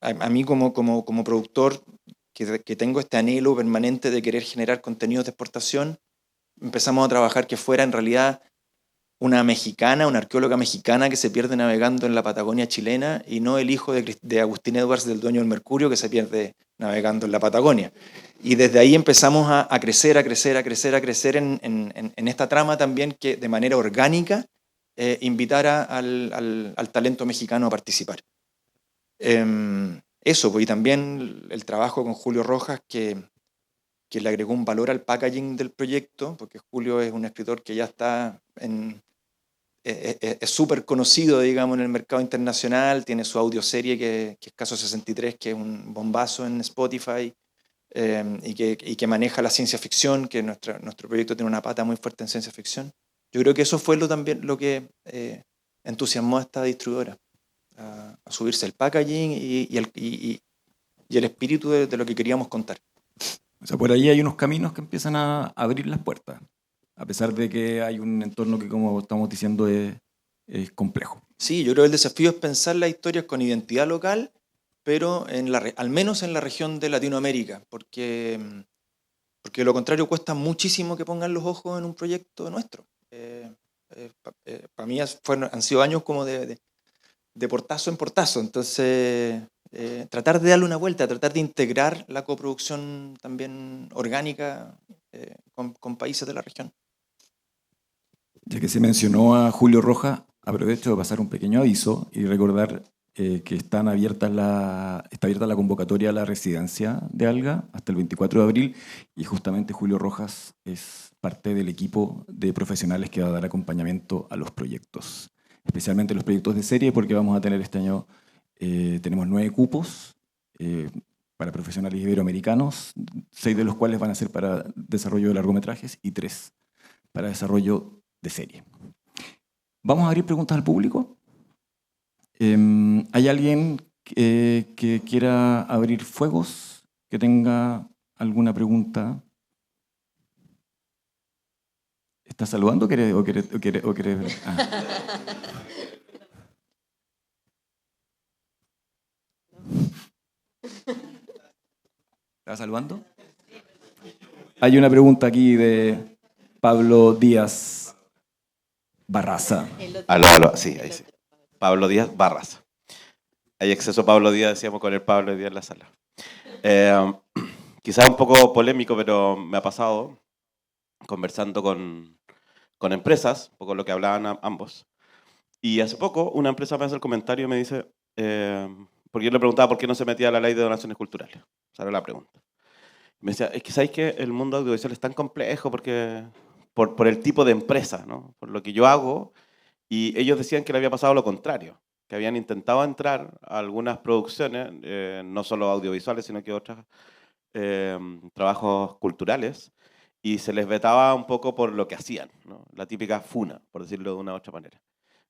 a mí como productor, que tengo este anhelo permanente de querer generar contenidos de exportación, empezamos a trabajar que fuera en realidad una mexicana, una arqueóloga mexicana que se pierde navegando en la Patagonia chilena y no el hijo de Agustín Edwards, del dueño del Mercurio, que se pierde navegando en la Patagonia. Y desde ahí empezamos a crecer en esta trama también que de manera orgánica invitara al talento mexicano a participar. Eso, pues, y también el trabajo con Julio Rojas, que le agregó un valor al packaging del proyecto, porque Julio es un escritor que ya está es súper conocido, digamos, en el mercado internacional, tiene su audioserie que es Caso 63, que es un bombazo en Spotify, y que maneja la ciencia ficción, que nuestro proyecto tiene una pata muy fuerte en ciencia ficción. Yo creo que eso fue también lo que entusiasmó a esta distribuidora, a subirse el packaging y el espíritu de lo que queríamos contar. O sea, por ahí hay unos caminos que empiezan a abrir las puertas, a pesar de que hay un entorno que, como estamos diciendo, es complejo. Sí, yo creo que el desafío es pensar las historias con identidad local, pero al menos en la región de Latinoamérica, porque de lo contrario cuesta muchísimo que pongan los ojos en un proyecto nuestro. Para mí han sido años como de portazo en portazo, entonces tratar de darle una vuelta, tratar de integrar la coproducción también orgánica con países de la región. Ya que se mencionó a Julio Rojas, aprovecho de pasar un pequeño aviso y recordar que está abierta la convocatoria a la residencia de ALGA hasta el 24 de abril, y justamente Julio Rojas es parte del equipo de profesionales que va a dar acompañamiento a los proyectos, especialmente los proyectos de serie, porque vamos a tener este año, tenemos 9 cupos para profesionales iberoamericanos, 6 de los cuales van a ser para desarrollo de largometrajes y 3 para desarrollo de serie. Vamos a abrir preguntas al público. ¿Hay alguien que quiera abrir fuegos, que tenga alguna pregunta? ¿Estás saludando o quieres? Ah. ¿Estás saludando? Hay una pregunta aquí de Pablo Díaz Barraza. Aló, sí, ahí sí. Pablo Díaz Barraza. Hay exceso Pablo Díaz, decíamos con el Pablo Díaz en la sala. Quizás un poco polémico, pero me ha pasado conversando con empresas, un poco lo que hablaban ambos. Y hace poco una empresa me hace el comentario y me dice, porque yo le preguntaba por qué no se metía la ley de donaciones culturales. Esa era la pregunta. Me decía, es que sabéis que el mundo audiovisual es tan complejo porque por el tipo de empresa, ¿no? Por lo que yo hago, y ellos decían que le había pasado lo contrario, que habían intentado entrar a algunas producciones, no solo audiovisuales, sino que otros trabajos culturales, y se les vetaba un poco por lo que hacían, ¿no? La típica funa, por decirlo de una u otra manera.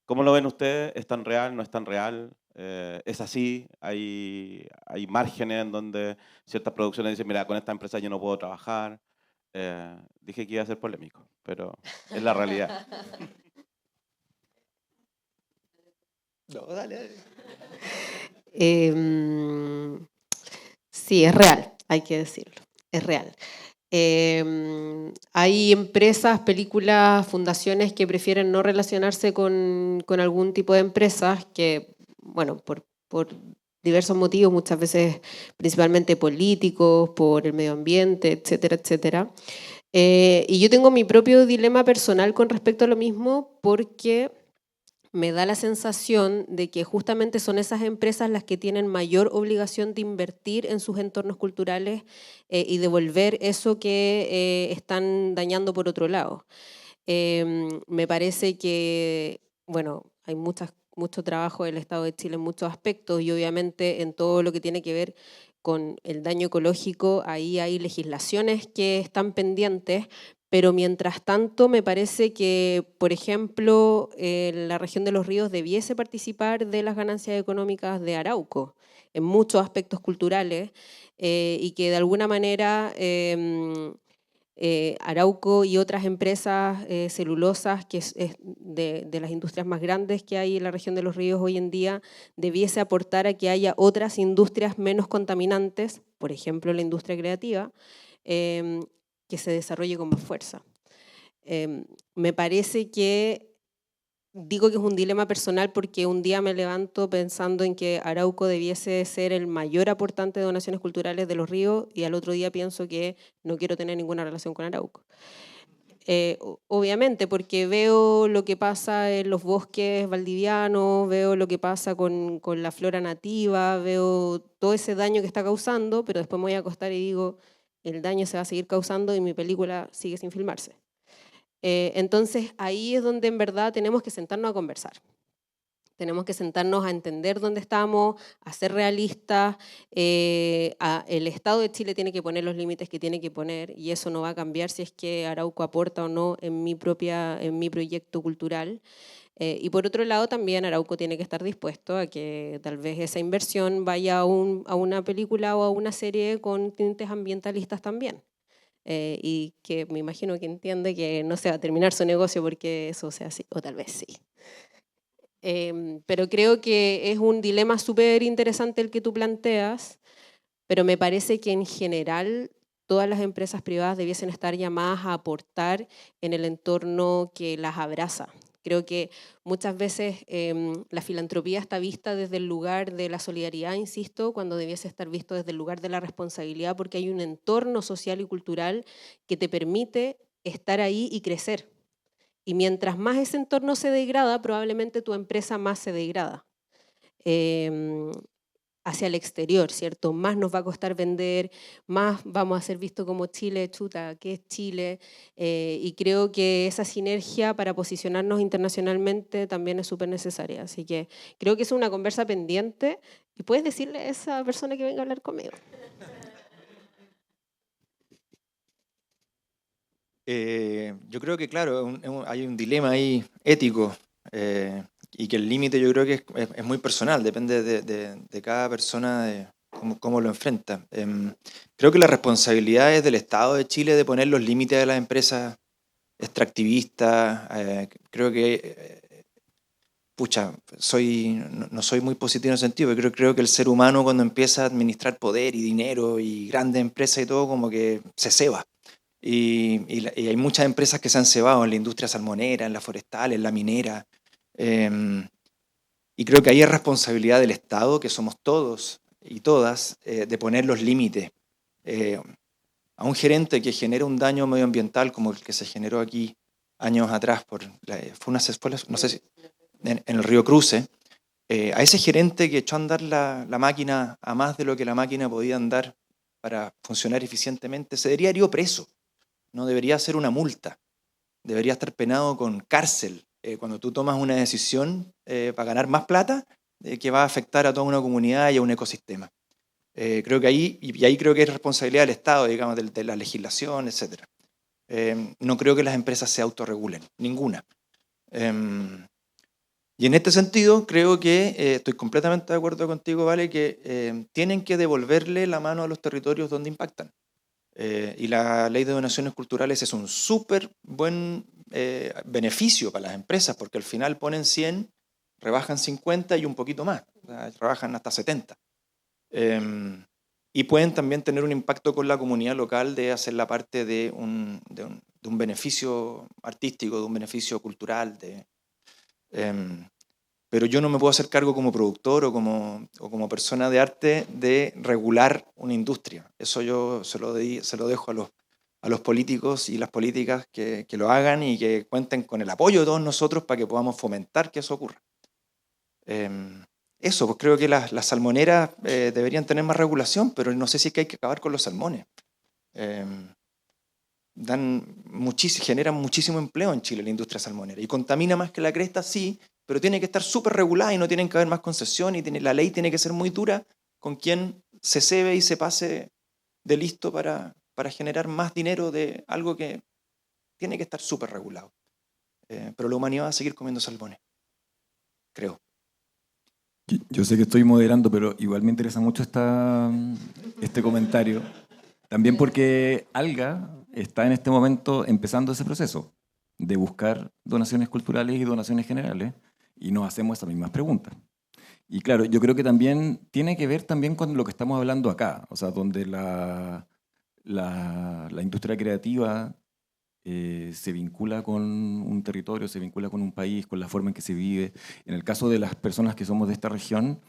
¿Cómo lo ven ustedes? ¿Es tan real? ¿No es tan real? ¿Es así? ¿Hay márgenes en donde ciertas producciones dicen, mira, con esta empresa yo no puedo trabajar? Dije que iba a ser polémico, pero es la realidad. No, dale. Sí, es real, hay que decirlo, es real. Hay empresas, películas, fundaciones que prefieren no relacionarse con algún tipo de empresas que, bueno, por diversos motivos, muchas veces principalmente políticos, por el medio ambiente, etcétera, etcétera. Y yo tengo mi propio dilema personal con respecto a lo mismo, porque me da la sensación de que justamente son esas empresas las que tienen mayor obligación de invertir en sus entornos culturales y devolver eso que están dañando por otro lado. Me parece que, bueno, hay mucho trabajo del Estado de Chile en muchos aspectos y obviamente en todo lo que tiene que ver con el daño ecológico, ahí hay legislaciones que están pendientes, pero mientras tanto me parece que, por ejemplo, la región de los ríos debiese participar de las ganancias económicas de Arauco en muchos aspectos culturales y que de alguna manera Arauco y otras empresas celulosas, que es de las industrias más grandes que hay en la región de los ríos hoy en día, debiese aportar a que haya otras industrias menos contaminantes, por ejemplo la industria creativa, que se desarrolle con más fuerza. Me parece que, digo que es un dilema personal porque un día me levanto pensando en que Arauco debiese ser el mayor aportante de donaciones culturales de los ríos y al otro día pienso que no quiero tener ninguna relación con Arauco. Obviamente, porque veo lo que pasa en los bosques valdivianos, veo lo que pasa con la flora nativa, veo todo ese daño que está causando, pero después me voy a acostar y digo, el daño se va a seguir causando y mi película sigue sin filmarse. Entonces ahí es donde en verdad tenemos que sentarnos a conversar. Tenemos que sentarnos a entender dónde estamos, a ser realistas. El Estado de Chile tiene que poner los límites que tiene que poner y eso no va a cambiar si es que Arauco aporta o no en mi proyecto cultural. Y por otro lado también Arauco tiene que estar dispuesto a que tal vez esa inversión vaya a una película o a una serie con tintes ambientalistas también. Y que me imagino que entiende que no se va a terminar su negocio porque eso sea así, o tal vez sí. Pero creo que es un dilema súper interesante el que tú planteas, pero me parece que en general todas las empresas privadas debiesen estar llamadas a aportar en el entorno que las abraza. Creo que muchas veces la filantropía está vista desde el lugar de la solidaridad, insisto, cuando debiese estar visto desde el lugar de la responsabilidad, porque hay un entorno social y cultural que te permite estar ahí y crecer. Y mientras más ese entorno se degrada, probablemente tu empresa más se degrada. Hacia el exterior, ¿cierto? Más nos va a costar vender, más vamos a ser vistos como Chile, chuta, ¿qué es Chile? Y creo que esa sinergia para posicionarnos internacionalmente también es súper necesaria. Así que creo que es una conversa pendiente y puedes decirle a esa persona que venga a hablar conmigo. Yo creo que, claro, hay un dilema ahí ético y que el límite yo creo que es muy personal, depende de cada persona, de cómo lo enfrenta. Creo que la responsabilidad es del Estado de Chile de poner los límites de las empresas extractivistas. Creo que, no soy muy positivo en ese sentido, pero creo que el ser humano cuando empieza a administrar poder y dinero y grandes empresas y todo, como que se ceba. Y hay muchas empresas que se han cebado en la industria salmonera, en la forestal, en la minera. Y creo que ahí es responsabilidad del Estado, que somos todos y todas, de poner los límites. A un gerente que genera un daño medioambiental como el que se generó aquí años atrás, no sé si, en el río Cruce, a ese gerente que echó a andar la máquina a más de lo que la máquina podía andar para funcionar eficientemente, se debería ir preso. No debería ser una multa, debería estar penado con cárcel cuando tú tomas una decisión para ganar más plata que va a afectar a toda una comunidad y a un ecosistema. Creo que ahí creo que es responsabilidad del Estado, digamos, de la legislación, etc. No creo que las empresas se autorregulen, ninguna. Y en este sentido creo que estoy completamente de acuerdo contigo, Vale, que tienen que devolverle la mano a los territorios donde impactan. Y la ley de donaciones culturales es un súper buen beneficio para las empresas, porque al final ponen 100, rebajan 50 y un poquito más, o sea, rebajan hasta 70. Y pueden también tener un impacto con la comunidad local de hacer la parte de un beneficio artístico, de un beneficio cultural. Pero yo no me puedo hacer cargo como productor o como persona de arte de regular una industria. Eso yo se lo dejo a los políticos y las políticas que lo hagan y que cuenten con el apoyo de todos nosotros para que podamos fomentar que eso ocurra. Eso, pues creo que las salmoneras deberían tener más regulación, pero no sé si es que hay que acabar con los salmones. genera muchísimo empleo en Chile la industria salmonera. Y contamina más que la cresta, sí, pero tiene que estar súper regulada y no tienen que haber más concesiones. Y la ley tiene que ser muy dura con quien se cebe y se pase de listo para generar más dinero de algo que tiene que estar súper regulado. Pero la humanidad va a seguir comiendo salmones, creo. Yo sé que estoy moderando, pero igual me interesa mucho este comentario. También porque Alga está en este momento empezando ese proceso de buscar donaciones culturales y donaciones generales, y nos hacemos esas mismas preguntas. Y claro, yo creo que también tiene que ver también con lo que estamos hablando acá, o sea, donde la industria creativa se vincula con un territorio, se vincula con un país, con la forma en que se vive. En el caso de las personas que somos de esta región,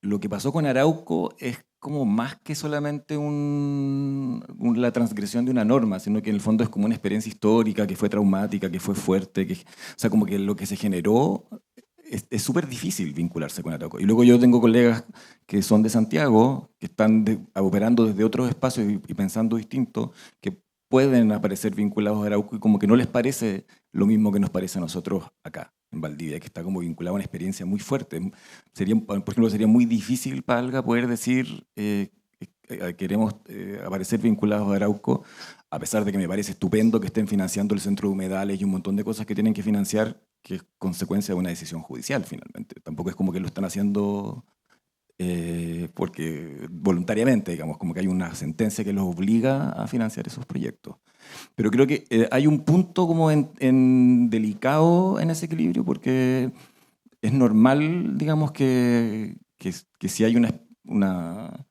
lo que pasó con Arauco es como más que solamente la transgresión de una norma, sino que en el fondo es como una experiencia histórica que fue traumática, que fue fuerte, o sea, como que lo que se generó es súper difícil vincularse con Arauco. Y luego yo tengo colegas que son de Santiago, que están operando desde otros espacios y pensando distinto, que pueden aparecer vinculados a Arauco y como que no les parece lo mismo que nos parece a nosotros acá, en Valdivia, que está como vinculado a una experiencia muy fuerte. Por ejemplo, sería muy difícil para Alga poder decir queremos aparecer vinculados a Arauco, a pesar de que me parece estupendo que estén financiando el centro de humedales y un montón de cosas que tienen que financiar, que es consecuencia de una decisión judicial finalmente. Tampoco es como que lo están haciendo porque voluntariamente, digamos, como que hay una sentencia que los obliga a financiar esos proyectos. Pero creo que hay un punto como delicado en ese equilibrio, porque es normal, digamos, que si hay una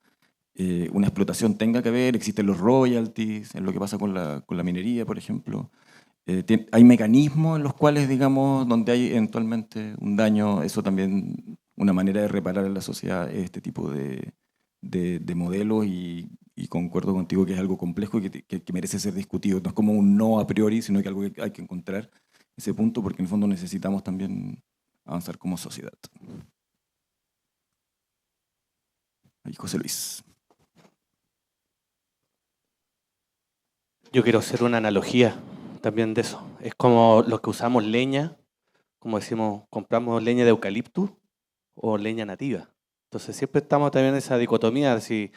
explotación tenga que ver, existen los royalties, en lo que pasa con la minería, por ejemplo. Hay mecanismos en los cuales, digamos, donde hay eventualmente un daño, eso también, una manera de reparar a la sociedad es este tipo de modelos y concuerdo contigo que es algo complejo y que merece ser discutido. No es como un no a priori, sino que algo que hay que encontrar ese punto porque en el fondo necesitamos también avanzar como sociedad. Ahí, José Luis. Yo quiero hacer una analogía también de eso. Es como los que usamos leña, como decimos, compramos leña de eucalipto o leña nativa. Entonces siempre estamos también en esa dicotomía de si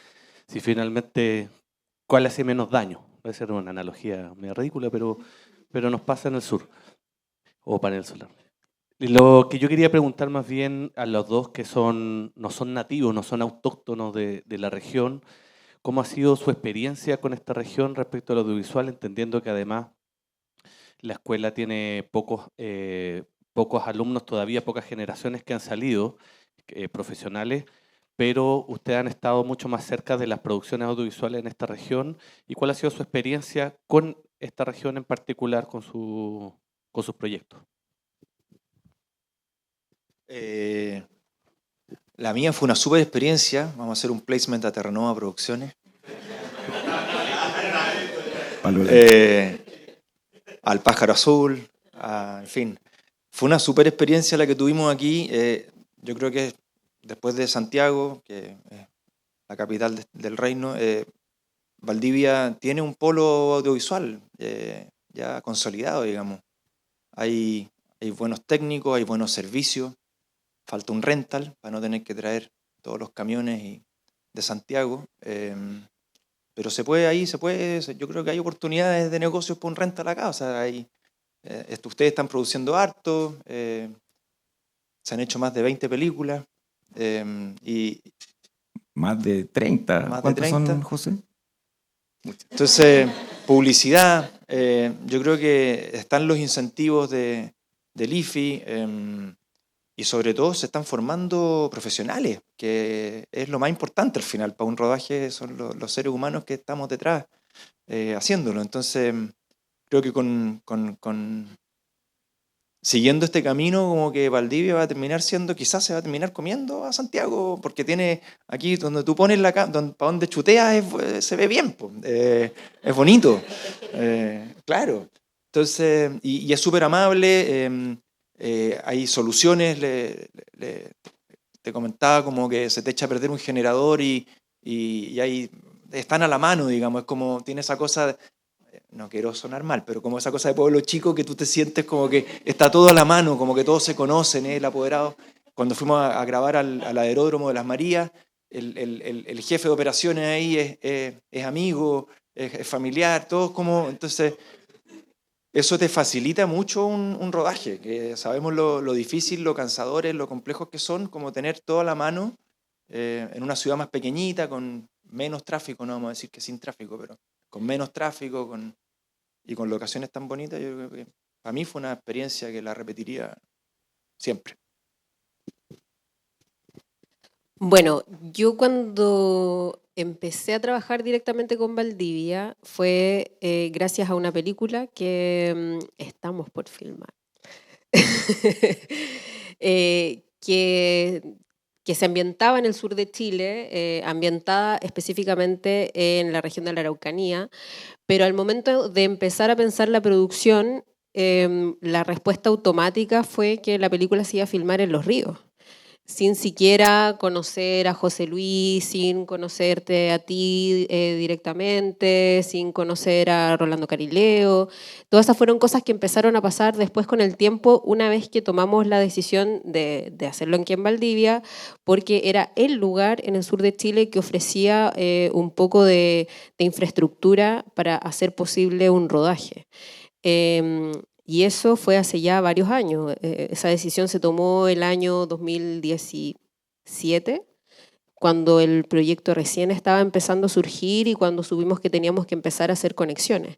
finalmente cuál hace menos daño. Puede ser una analogía medio ridícula, pero nos pasa en el sur, o panel solar. Y lo que yo quería preguntar más bien a los dos que no son nativos, no son autóctonos de la región, ¿cómo ha sido su experiencia con esta región respecto al audiovisual, entendiendo que además la escuela tiene pocos alumnos todavía, pocas generaciones que han salido profesionales, pero ustedes han estado mucho más cerca de las producciones audiovisuales en esta región? ¿Y cuál ha sido su experiencia con esta región en particular, con sus proyectos? La mía fue una súper experiencia. Vamos a hacer un placement a Terranova Producciones. Al Pájaro Azul, en fin. Fue una súper experiencia la que tuvimos aquí. Yo creo que después de Santiago, que es la capital del reino, Valdivia tiene un polo audiovisual ya consolidado, digamos. Hay buenos técnicos, hay buenos servicios. Falta un rental para no tener que traer todos los camiones de Santiago. Pero se puede, yo creo que hay oportunidades de negocios por un rental acá. O sea, ustedes están produciendo harto, se han hecho más de 20 películas. Y más de 30. ¿Cuántos son, José? Entonces, publicidad, yo creo que están los incentivos del IFI, y sobre todo se están formando profesionales, que es lo más importante al final. Para un rodaje son los seres humanos que estamos detrás haciéndolo. Entonces, creo que siguiendo este camino, como que Valdivia va a terminar quizás se va a terminar comiendo a Santiago, porque tiene aquí donde tú pones para donde chuteas se ve bien, es bonito, claro. Entonces, y es súper amable, hay soluciones, te comentaba como que se te echa a perder un generador y ahí están a la mano, digamos, es como tiene esa cosa no quiero sonar mal, pero como esa cosa de pueblo chico que tú te sientes como que está todo a la mano, como que todos se conocen, el apoderado. Cuando fuimos a grabar al aeródromo de Las Marías, el jefe de operaciones ahí es amigo, es familiar, todos como... Entonces, eso te facilita mucho un rodaje, que sabemos lo difícil, lo cansadores, lo complejos que son, como tener todo a la mano en una ciudad más pequeñita, con menos tráfico, no vamos a decir que sin tráfico, pero con menos tráfico y con locaciones tan bonitas. Yo creo que para mí fue una experiencia que la repetiría siempre. Bueno, yo cuando empecé a trabajar directamente con Valdivia fue gracias a una película que estamos por filmar. Que se ambientaba en el sur de Chile, ambientada específicamente en la región de la Araucanía, pero al momento de empezar a pensar la producción, la respuesta automática fue que la película se iba a filmar en Los Ríos, sin siquiera conocer a José Luis, sin conocerte a ti directamente, sin conocer a Rolando Carileo. Todas esas fueron cosas que empezaron a pasar después con el tiempo, una vez que tomamos la decisión de hacerlo aquí en Valdivia, porque era el lugar en el sur de Chile que ofrecía un poco de infraestructura para hacer posible un rodaje. Y eso fue hace ya varios años. Esa decisión se tomó el año 2017, cuando el proyecto recién estaba empezando a surgir y cuando supimos que teníamos que empezar a hacer conexiones.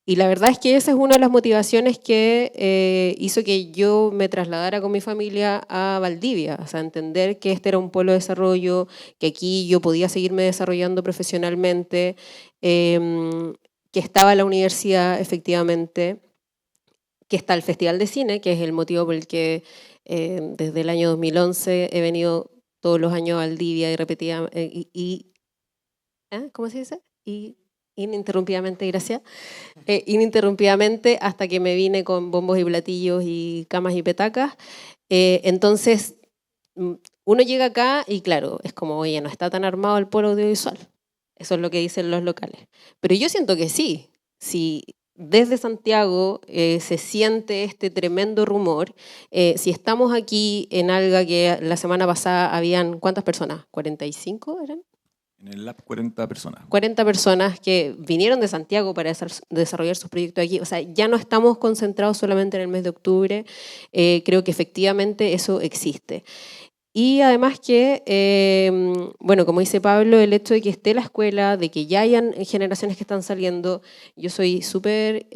Y la verdad es que esa es una de las motivaciones que hizo que yo me trasladara con mi familia a Valdivia, o sea, entender que este era un polo de desarrollo, que aquí yo podía seguirme desarrollando profesionalmente, que estaba la universidad efectivamente, que está el Festival de Cine, que es el motivo por el que desde el año 2011 he venido todos los años a Valdivia y repetía, ¿cómo se dice? Ininterrumpidamente, gracias. Ininterrumpidamente hasta que me vine con bombos y platillos y camas y petacas. Entonces, uno llega acá y claro, es como, oye, no está tan armado el polo audiovisual. Eso es lo que dicen los locales. Pero yo siento que sí. Si desde Santiago se siente este tremendo rumor, si estamos aquí en Alga, que la semana pasada habían, ¿cuántas personas? ¿45 eran? En el lab 40 personas. 40 personas que vinieron de Santiago para desarrollar sus proyectos aquí. O sea, ya no estamos concentrados solamente en el mes de octubre. Creo que efectivamente eso existe. Y además que, bueno, como dice Pablo, el hecho de que esté la escuela, de que ya hayan generaciones que están saliendo, yo soy súper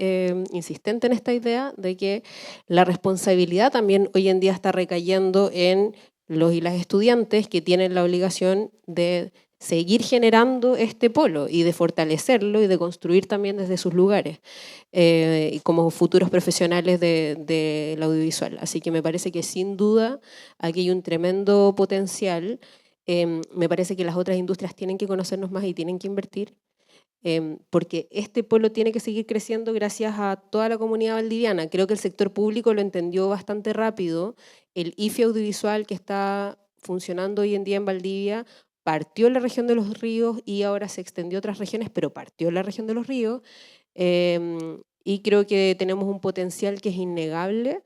insistente en esta idea de que la responsabilidad también hoy en día está recayendo en los y las estudiantes que tienen la obligación de seguir generando este polo y de fortalecerlo y de construir también desde sus lugares y como futuros profesionales del audiovisual. Así que me parece que sin duda aquí hay un tremendo potencial. Me parece que las otras industrias tienen que conocernos más y tienen que invertir, porque este polo tiene que seguir creciendo gracias a toda la comunidad valdiviana. Creo que el sector público lo entendió bastante rápido. El IFE audiovisual que está funcionando hoy en día en Valdivia partió en la región de Los Ríos y ahora se extendió a otras regiones, pero partió en la región de Los Ríos. Y creo que tenemos un potencial que es innegable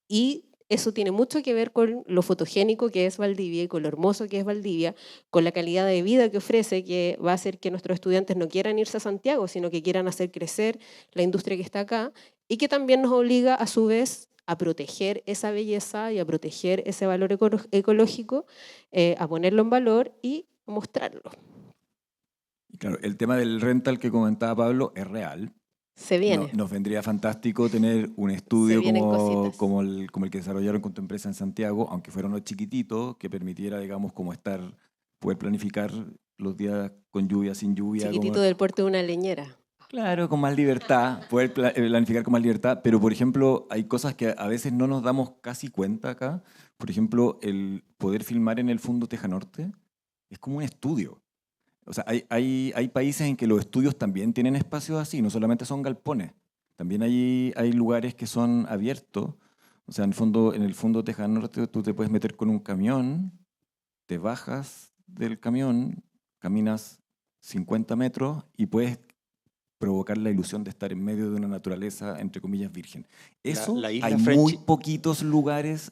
y eso tiene mucho que ver con lo fotogénico que es Valdivia y con lo hermoso que es Valdivia, con la calidad de vida que ofrece, que va a hacer que nuestros estudiantes no quieran irse a Santiago, sino que quieran hacer crecer la industria que está acá y que también nos obliga a su vez a proteger esa belleza y a proteger ese valor ecológico, a ponerlo en valor y mostrarlo. Y claro, el tema del rental que comentaba Pablo es real. Se viene. Nos vendría fantástico tener un estudio como el que desarrollaron con tu empresa en Santiago, aunque fuera uno chiquitito, que permitiera, digamos, como poder planificar los días con lluvia, sin lluvia. Chiquitito del porte de una leñera. Claro, con más libertad, poder planificar con más libertad, pero por ejemplo hay cosas que a veces no nos damos casi cuenta acá. Por ejemplo, el poder filmar en el Fondo Teja Norte es como un estudio. O sea, hay países en que los estudios también tienen espacios así, no solamente son galpones, también hay lugares que son abiertos. O sea, en el Fondo Teja Norte tú te puedes meter con un camión, te bajas del camión, caminas 50 metros y puedes provocar la ilusión de estar en medio de una naturaleza, entre comillas, virgen. Eso, La isla hay muy Friendship. poquitos lugares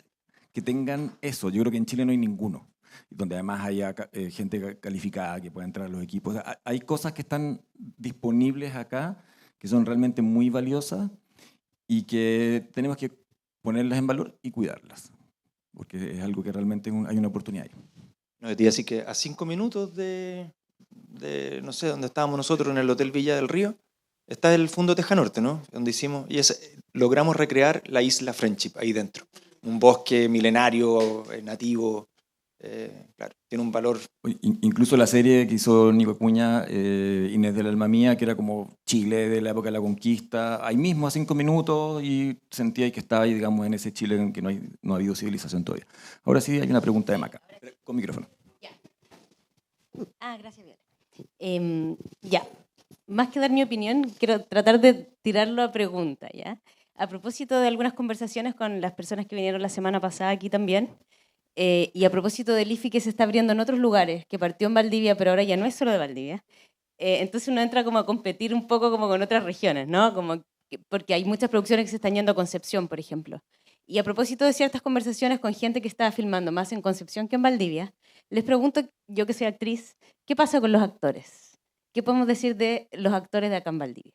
que tengan eso. Yo creo que en Chile no hay ninguno, donde además haya gente calificada que pueda entrar a los equipos. O sea, hay cosas que están disponibles acá que son realmente muy valiosas y que tenemos que ponerlas en valor y cuidarlas, porque es algo que realmente hay una oportunidad ahí. No, te iba a decir que a 5 minutos no sé, donde estábamos nosotros, en el Hotel Villa del Río, está el Fondo Teja Norte, ¿no? Donde hicimos, logramos recrear la isla Friendship ahí dentro. Un bosque milenario, nativo, claro, tiene un valor. Incluso la serie que hizo Nico Acuña, Inés del Alma Mía, que era como Chile de la época de la conquista, ahí mismo a 5 minutos y sentía que estaba ahí, digamos, en ese Chile en que no ha habido civilización todavía. Ahora sí hay una pregunta de Maca, con micrófono. Gracias, Viola. Ya, más que dar mi opinión, quiero tratar de tirarlo a pregunta, ¿ya? A propósito de algunas conversaciones con las personas que vinieron la semana pasada aquí también, y a propósito del IFI que se está abriendo en otros lugares, que partió en Valdivia, pero ahora ya no es solo de Valdivia, entonces uno entra como a competir un poco como con otras regiones, ¿no? Porque hay muchas producciones que se están yendo a Concepción, por ejemplo. Y a propósito de ciertas conversaciones con gente que estaba filmando más en Concepción que en Valdivia, les pregunto, yo que soy actriz, ¿qué pasa con los actores? ¿Qué podemos decir de los actores de acá en Valdivia?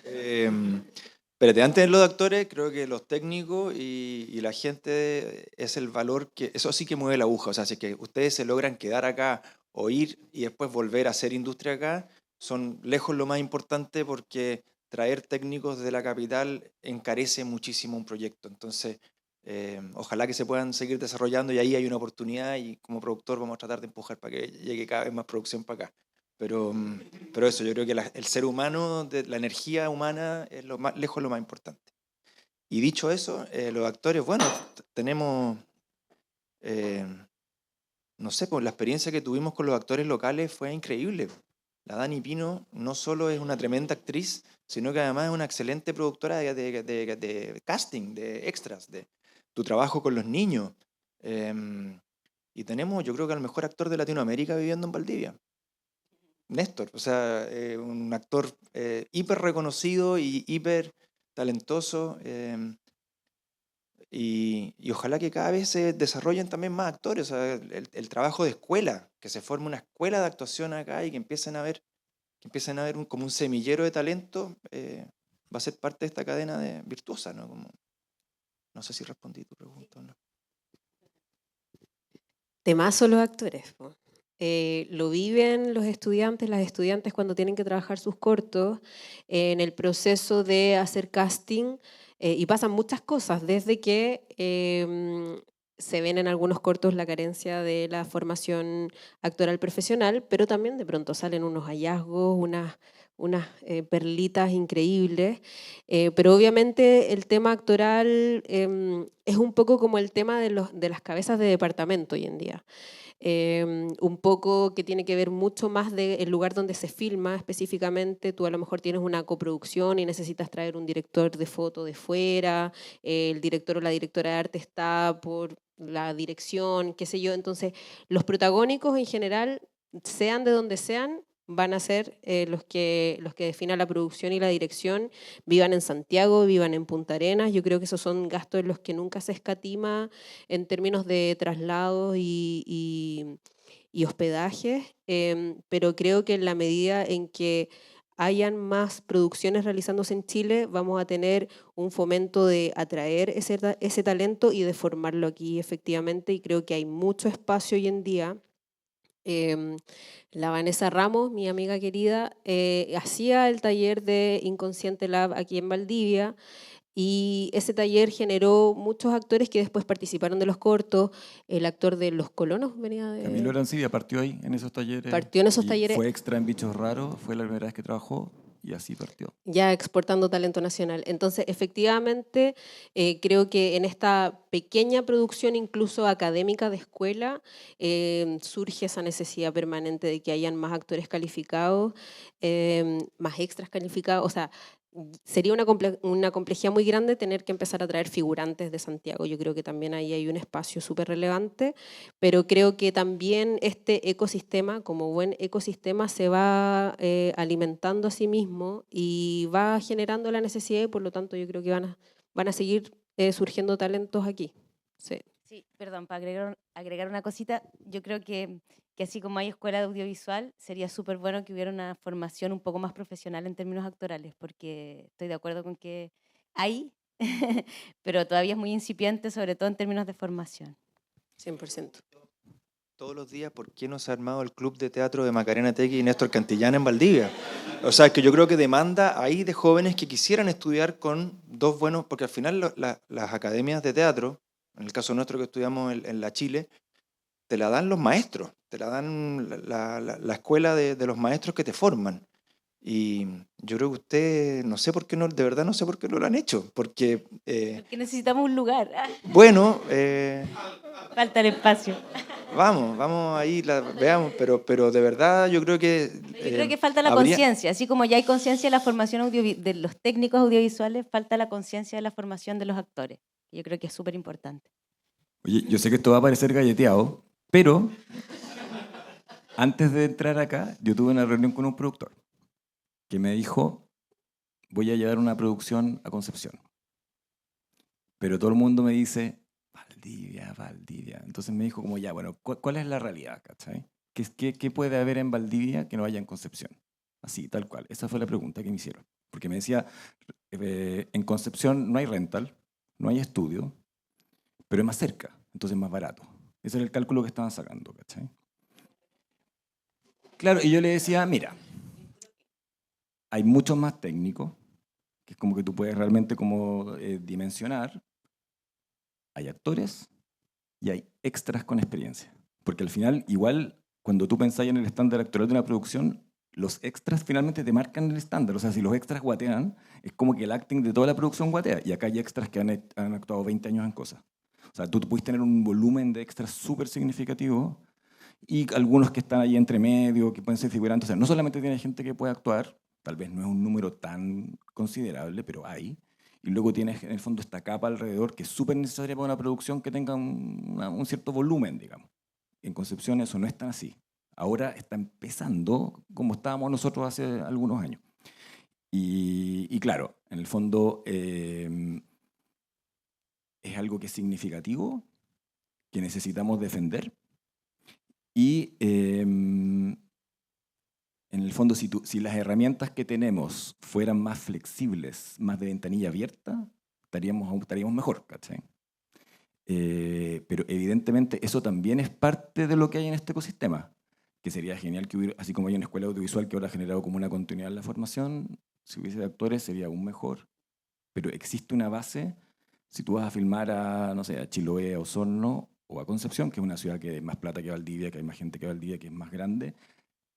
Espérate, antes de los actores, creo que los técnicos y la gente es el valor que, eso sí que mueve la aguja. O sea, si es que ustedes se logran quedar acá o ir y después volver a hacer industria acá, son lejos lo más importante, porque traer técnicos de la capital encarece muchísimo un proyecto. Entonces, ojalá que se puedan seguir desarrollando, y ahí hay una oportunidad, y como productor vamos a tratar de empujar para que llegue cada vez más producción para acá. Pero eso, yo creo que el ser humano, la energía humana es lejos lo más importante. Y dicho eso, los actores, bueno, tenemos, no sé, pues la experiencia que tuvimos con los actores locales fue increíble. La Dani Pino no solo es una tremenda actriz, sino que además es una excelente productora de casting, de extras, de tu trabajo con los niños. Y tenemos, yo creo que al mejor actor de Latinoamérica viviendo en Valdivia. Néstor, o sea, un actor hiper reconocido y hiper talentoso, y ojalá que cada vez se desarrollen también más actores. O sea, el trabajo de escuela, que se forme una escuela de actuación acá y que empiecen a ver como un semillero de talento, va a ser parte de esta cadena virtuosa, ¿no? No sé si respondí tu pregunta o no. Temazo los actores, po. Lo viven los estudiantes, las estudiantes cuando tienen que trabajar sus cortos, en el proceso de hacer casting, y pasan muchas cosas, desde que se ven en algunos cortos la carencia de la formación actoral profesional, pero también de pronto salen unos hallazgos, unas perlitas increíbles, pero obviamente el tema actoral es un poco como el tema de las cabezas de departamento hoy en día. Un poco que tiene que ver mucho más del lugar donde se filma específicamente. Tú a lo mejor tienes una coproducción y necesitas traer un director de foto de fuera, el director o la directora de arte está por la dirección, qué sé yo. Entonces, los protagónicos en general, sean de donde sean, van a ser los que definan la producción y la dirección, vivan en Santiago, vivan en Punta Arenas. Yo creo que esos son gastos en los que nunca se escatima en términos de traslados y hospedaje, pero creo que en la medida en que hayan más producciones realizándose en Chile, vamos a tener un fomento de atraer ese talento y de formarlo aquí efectivamente, y creo que hay mucho espacio hoy en día. La Vanessa Ramos, mi amiga querida, hacía el taller de Inconsciente Lab aquí en Valdivia, y ese taller generó muchos actores que después participaron de los cortos. El actor de Los Colonos venía de... Camilo Arancibia partió ahí, en esos talleres. Partió en esos y talleres. Fue extra en Bichos Raros, fue la primera vez que trabajó y así partió. Ya exportando talento nacional. Entonces, efectivamente, creo que en esta pequeña producción, incluso académica de escuela, surge esa necesidad permanente de que hayan más actores calificados, más extras calificados. O sea, sería una complejidad muy grande tener que empezar a traer figurantes de Santiago. Yo creo que también ahí hay un espacio súper relevante, pero creo que también este ecosistema, como buen ecosistema, se va alimentando a sí mismo y va generando la necesidad y por lo tanto yo creo que van a seguir surgiendo talentos aquí. Sí. Sí, perdón, para agregar una cosita, yo creo que así como hay escuela de audiovisual, sería súper bueno que hubiera una formación un poco más profesional en términos actorales, porque estoy de acuerdo con que hay, pero todavía es muy incipiente, sobre todo en términos de formación. 100%. Todos los días, ¿por qué no se ha armado el club de teatro de Macarena Tegui y Néstor Cantillán en Valdivia? O sea, que yo creo que demanda ahí de jóvenes que quisieran estudiar con dos buenos, porque al final las academias de teatro, en el caso nuestro que estudiamos en la Chile, te la dan los maestros, te la dan la escuela de los maestros que te forman. Y yo creo que usted, no sé por qué no, de verdad no sé por qué no lo han hecho, porque, Porque necesitamos un lugar. bueno, Falta el espacio. vamos ahí, veamos, pero de verdad yo creo que... Yo creo que falta la conciencia, así como ya hay conciencia de la formación de los técnicos audiovisuales, falta la conciencia de la formación de los actores. Yo creo que es súper importante. Oye, yo sé que esto va a parecer galleteado, pero antes de entrar acá, yo tuve una reunión con un productor que me dijo, voy a llevar una producción a Concepción. Pero todo el mundo me dice, Valdivia, Valdivia. Entonces me dijo como, ya, bueno, ¿cuál es la realidad? ¿Cachai? ¿Qué puede haber en Valdivia que no haya en Concepción? Así, tal cual. Esa fue la pregunta que me hicieron. Porque me decía, en Concepción no hay rental, no hay estudio, pero es más cerca, entonces es más barato. Ese era el cálculo que estaban sacando, ¿cachai? Claro, y yo le decía, mira, hay muchos más técnicos, que es como que tú puedes realmente como dimensionar. Hay actores y hay extras con experiencia. Porque al final, igual, cuando tú pensás en el estándar actoral de una producción, los extras finalmente te marcan el estándar. O sea, si los extras guatean, es como que el acting de toda la producción guatea. Y acá hay extras que han actuado 20 años en cosas. O sea, tú puedes tener un volumen de extras súper significativo y algunos que están ahí entre medio, que pueden ser figurantes. O sea, no solamente tiene gente que puede actuar, tal vez no es un número tan considerable, pero hay. Y luego tienes en el fondo esta capa alrededor que es súper necesaria para una producción que tenga un cierto volumen, digamos. En Concepción eso no es tan así. Ahora está empezando como estábamos nosotros hace algunos años. Y claro, en el fondo es algo que es significativo, que necesitamos defender. Y en el fondo, si las herramientas que tenemos fueran más flexibles, más de ventanilla abierta, estaríamos mejor, ¿cachai? Pero evidentemente eso también es parte de lo que hay en este ecosistema, que sería genial que hubiera, así como hay una escuela audiovisual que ahora ha generado como una continuidad en la formación, si hubiese actores sería aún mejor, pero existe una base. Si tú vas a filmar a, no sé, a Chiloé, a Osorno o a Concepción, que es una ciudad que hay más plata que Valdivia, que hay más gente que Valdivia, que es más grande,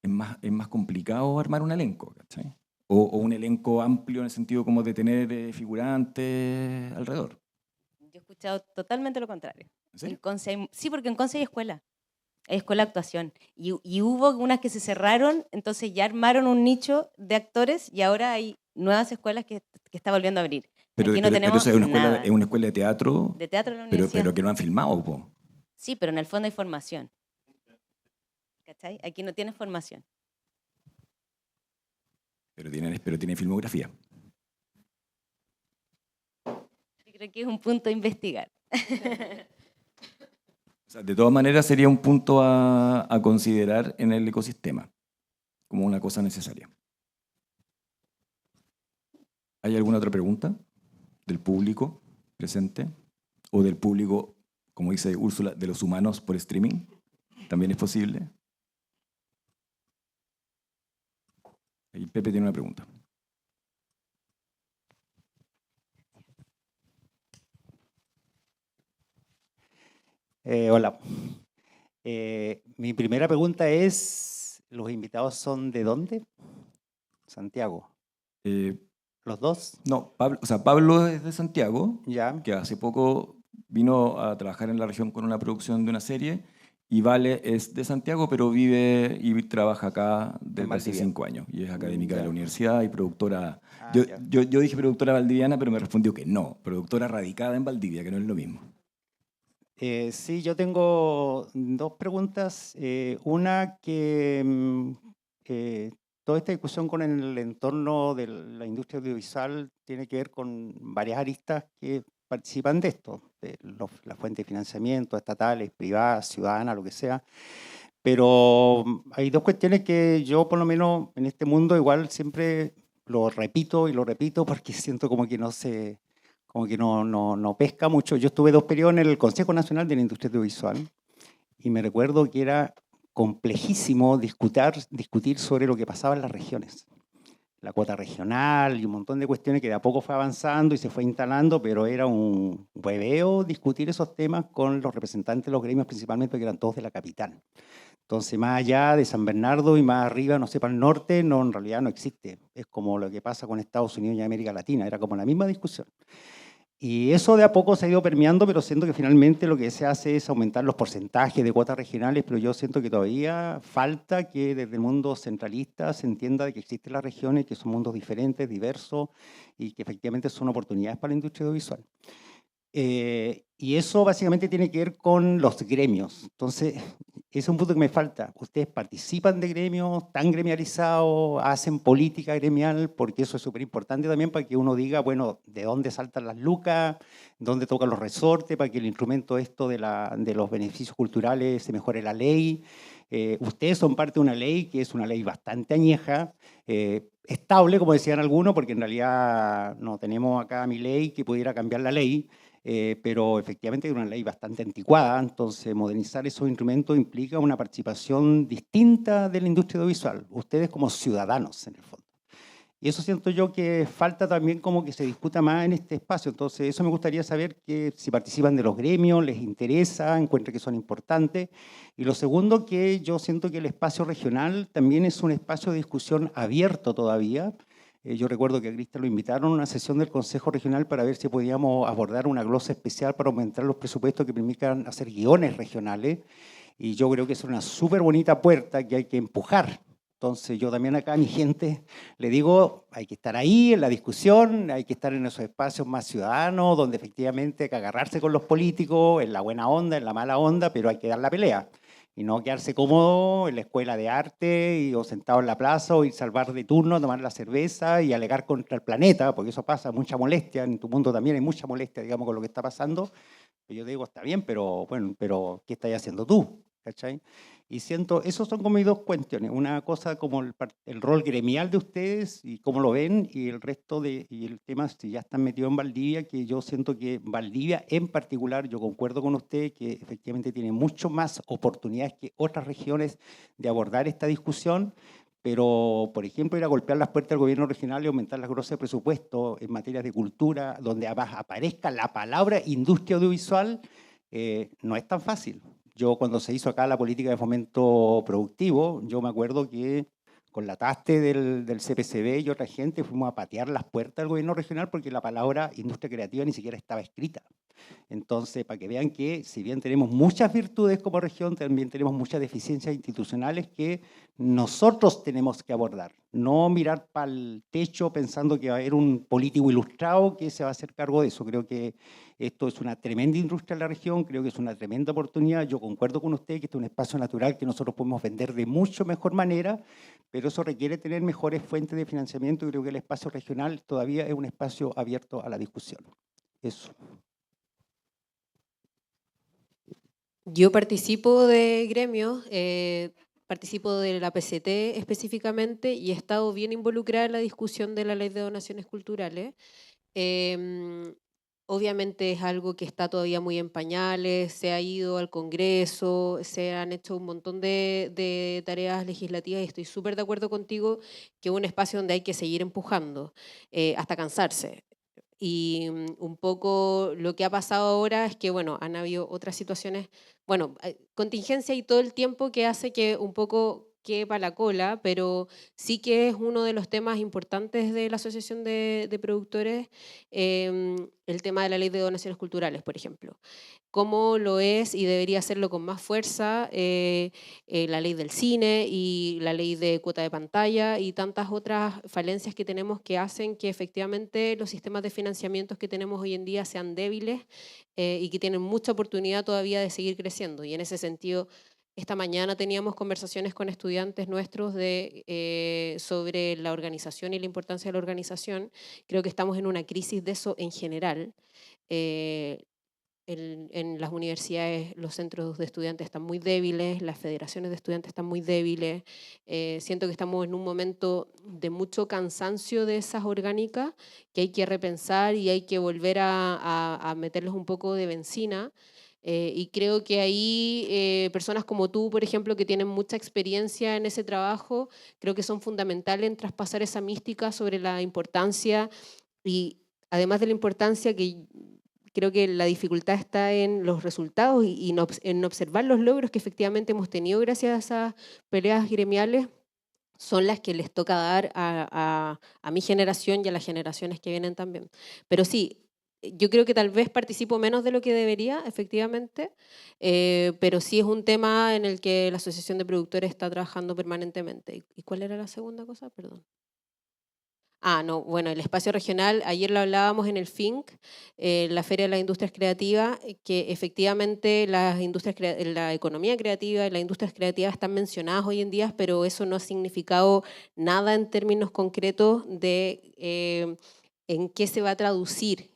es más complicado armar un elenco, ¿cachai? O un elenco amplio en el sentido como de tener figurantes alrededor. Yo he escuchado totalmente lo contrario. ¿En serio? Sí, porque en Conce hay escuela de actuación. Y hubo unas que se cerraron, entonces ya armaron un nicho de actores y ahora hay nuevas escuelas que está volviendo a abrir. Pero, Aquí no pero tenemos eso es una escuela, nada. es una escuela de teatro, De teatro en la pero universidad. que no han filmado, po. Sí, pero en el fondo hay formación. ¿Cachai? Aquí no tienes formación. Pero tienen filmografía. Yo creo que es un punto a investigar. O sea, de todas maneras sería un punto a considerar en el ecosistema, como una cosa necesaria. ¿Hay alguna otra pregunta del público presente? ¿O del público, como dice Úrsula, de los humanos por streaming? ¿También es posible? Ahí Pepe tiene una pregunta. Hola. Mi primera pregunta es, ¿los invitados son de dónde? Santiago. ¿Los dos? No, Pablo es de Santiago, Ya. que hace poco vino a trabajar en la región con una producción de una serie, Y Vale es de Santiago, pero vive y trabaja acá desde hace Valdivia. 5 años. Y es académica de Ya. la universidad y productora. Ah, Yo, ya. yo dije productora valdiviana, pero me respondió que no. Productora radicada en Valdivia, que no es lo mismo. Sí, yo tengo dos preguntas. Una que toda esta discusión con el entorno de la industria audiovisual tiene que ver con varias aristas que participan de esto, de las fuentes de financiamiento estatales, privadas, ciudadanas, lo que sea. Pero hay dos cuestiones que yo, por lo menos en este mundo, igual siempre lo repito y lo repito porque siento como que no pesca mucho. Yo estuve 2 periodos en el Consejo Nacional de la Industria Audiovisual y me recuerdo que era complejísimo discutir sobre lo que pasaba en las regiones. La cuota regional y un montón de cuestiones que de a poco fue avanzando y se fue instalando, pero era un hueveo discutir esos temas con los representantes de los gremios, principalmente porque eran todos de la capital. Entonces, más allá de San Bernardo y más arriba, no sé, para el norte, no, en realidad no existe. Es como lo que pasa con Estados Unidos y América Latina, era como la misma discusión. Y eso de a poco se ha ido permeando, pero siento que finalmente lo que se hace es aumentar los porcentajes de cuotas regionales, pero yo siento que todavía falta que desde el mundo centralista se entienda de que existen las regiones, que son mundos diferentes, diversos, y que efectivamente son oportunidades para la industria audiovisual. Y eso básicamente tiene que ver con los gremios. Entonces, ese es un punto que me falta. ¿Ustedes participan de gremios, están gremializados, hacen política gremial? Porque eso es súper importante también para que uno diga, bueno, de dónde saltan las lucas, dónde tocan los resortes, para que el instrumento esto de los beneficios culturales se mejore la ley. Ustedes son parte de una ley que es una ley bastante añeja, estable, como decían algunos, porque en realidad no tenemos acá mi ley que pudiera cambiar la ley. Pero efectivamente es una ley bastante anticuada, entonces modernizar esos instrumentos implica una participación distinta de la industria audiovisual, ustedes como ciudadanos en el fondo. Y eso siento yo que falta también como que se discuta más en este espacio, entonces eso me gustaría saber que si participan de los gremios, les interesa, encuentran que son importantes. Y lo segundo, que yo siento que el espacio regional también es un espacio de discusión abierto todavía. Yo recuerdo que a Cristian lo invitaron a una sesión del Consejo Regional para ver si podíamos abordar una glosa especial para aumentar los presupuestos que permitan hacer guiones regionales. Y yo creo que es una súper bonita puerta que hay que empujar. Entonces yo también acá a mi gente le digo, hay que estar ahí en la discusión, hay que estar en esos espacios más ciudadanos, donde efectivamente hay que agarrarse con los políticos, en la buena onda, en la mala onda, pero hay que dar la pelea. Y no quedarse cómodo en la escuela de arte o sentado en la plaza o ir salvar de turno, tomar la cerveza y alegar contra el planeta, porque eso pasa, mucha molestia, en tu mundo también hay mucha molestia, digamos, con lo que está pasando. Y yo digo, está bien, pero bueno, pero ¿qué estás haciendo tú? ¿Cachai? Y siento, esos son como mis dos cuestiones, una cosa como el rol gremial de ustedes y cómo lo ven, y el resto y el tema si ya están metidos en Valdivia, que yo siento que Valdivia en particular, yo concuerdo con usted que efectivamente tiene mucho más oportunidades que otras regiones de abordar esta discusión, pero, por ejemplo, ir a golpear las puertas del gobierno regional y aumentar las grosas de presupuesto en materia de cultura, donde aparezca la palabra industria audiovisual, no es tan fácil. Yo cuando se hizo acá la política de fomento productivo, yo me acuerdo que con la TASTE del CPCB y otra gente fuimos a patear las puertas del gobierno regional porque la palabra industria creativa ni siquiera estaba escrita. Entonces, para que vean que si bien tenemos muchas virtudes como región, también tenemos muchas deficiencias institucionales que nosotros tenemos que abordar. No mirar para el techo pensando que va a haber un político ilustrado que se va a hacer cargo de eso. Creo que esto es una tremenda industria en la región, creo que es una tremenda oportunidad. Yo concuerdo con usted que este es un espacio natural que nosotros podemos vender de mucho mejor manera, pero eso requiere tener mejores fuentes de financiamiento y creo que el espacio regional todavía es un espacio abierto a la discusión. Eso. Yo participo de gremios, participo de la PCT específicamente y he estado bien involucrada en la discusión de la Ley de Donaciones Culturales. Obviamente es algo que está todavía muy en pañales, se ha ido al Congreso, se han hecho un montón de tareas legislativas y estoy súper de acuerdo contigo que es un espacio donde hay que seguir empujando hasta cansarse. Y un poco lo que ha pasado ahora es que, bueno, han habido otras situaciones, bueno, contingencia y todo el tiempo que hace que un poco quepa la cola, pero sí que es uno de los temas importantes de la Asociación de Productores, el tema de la ley de donaciones culturales, por ejemplo. Cómo lo es y debería hacerlo con más fuerza la ley del cine y la ley de cuota de pantalla y tantas otras falencias que tenemos que hacen que efectivamente los sistemas de financiamientos que tenemos hoy en día sean débiles y que tienen mucha oportunidad todavía de seguir creciendo. Y en ese sentido, esta mañana teníamos conversaciones con estudiantes nuestros sobre la organización y la importancia de la organización. Creo que estamos en una crisis de eso en general. En las universidades los centros de estudiantes están muy débiles, las federaciones de estudiantes están muy débiles. Siento que estamos en un momento de mucho cansancio de esas orgánicas que hay que repensar y hay que volver a meterles un poco de benzina. Y creo que ahí personas como tú, por ejemplo, que tienen mucha experiencia en ese trabajo, creo que son fundamentales en traspasar esa mística sobre la importancia y además de la importancia que creo que la dificultad está en los resultados y en observar los logros que efectivamente hemos tenido gracias a esas peleas gremiales, son las que les toca dar a mi generación y a las generaciones que vienen también. Pero sí, yo creo que tal vez participo menos de lo que debería, efectivamente, pero sí es un tema en el que la Asociación de Productores está trabajando permanentemente. ¿Y cuál era la segunda cosa? Perdón. No, bueno, el espacio regional, ayer lo hablábamos en el FINC, la Feria de las Industrias Creativas, que efectivamente la economía creativa y las industrias creativas están mencionadas hoy en día, pero eso no ha significado nada en términos concretos de en qué se va a traducir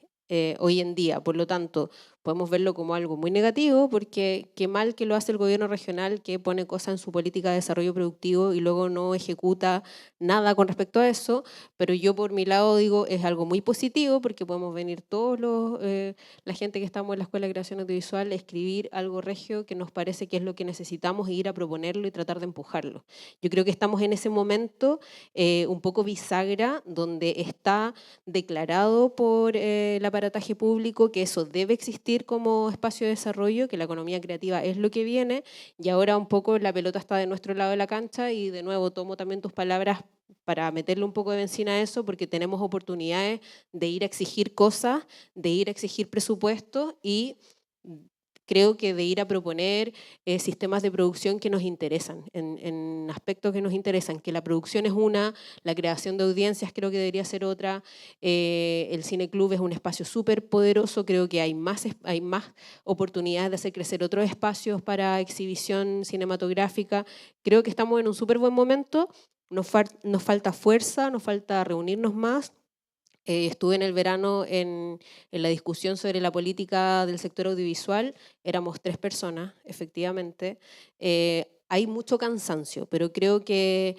hoy en día. Por lo tanto, podemos verlo como algo muy negativo, porque qué mal que lo hace el gobierno regional, que pone cosas en su política de desarrollo productivo y luego no ejecuta nada con respecto a eso, pero yo por mi lado digo, es algo muy positivo, porque podemos venir la gente que estamos en la Escuela de Creación Audiovisual, escribir algo regio que nos parece que es lo que necesitamos e ir a proponerlo y tratar de empujarlo. Yo creo que estamos en ese momento un poco bisagra, donde está declarado por el aparataje público que eso debe existir como espacio de desarrollo, que la economía creativa es lo que viene, y ahora un poco la pelota está de nuestro lado de la cancha y de nuevo tomo también tus palabras para meterle un poco de benzina a eso, porque tenemos oportunidades de ir a exigir cosas, de ir a exigir presupuestos y creo que de ir a proponer sistemas de producción que nos interesan, en aspectos que nos interesan, que la producción es una, la creación de audiencias creo que debería ser otra, el Cine Club es un espacio súper poderoso, creo que hay más oportunidades de hacer crecer otros espacios para exhibición cinematográfica, creo que estamos en un súper buen momento, nos falta fuerza, nos falta reunirnos más. Estuve en el verano en la discusión sobre la política del sector audiovisual, éramos 3 personas, efectivamente. Hay mucho cansancio, pero creo que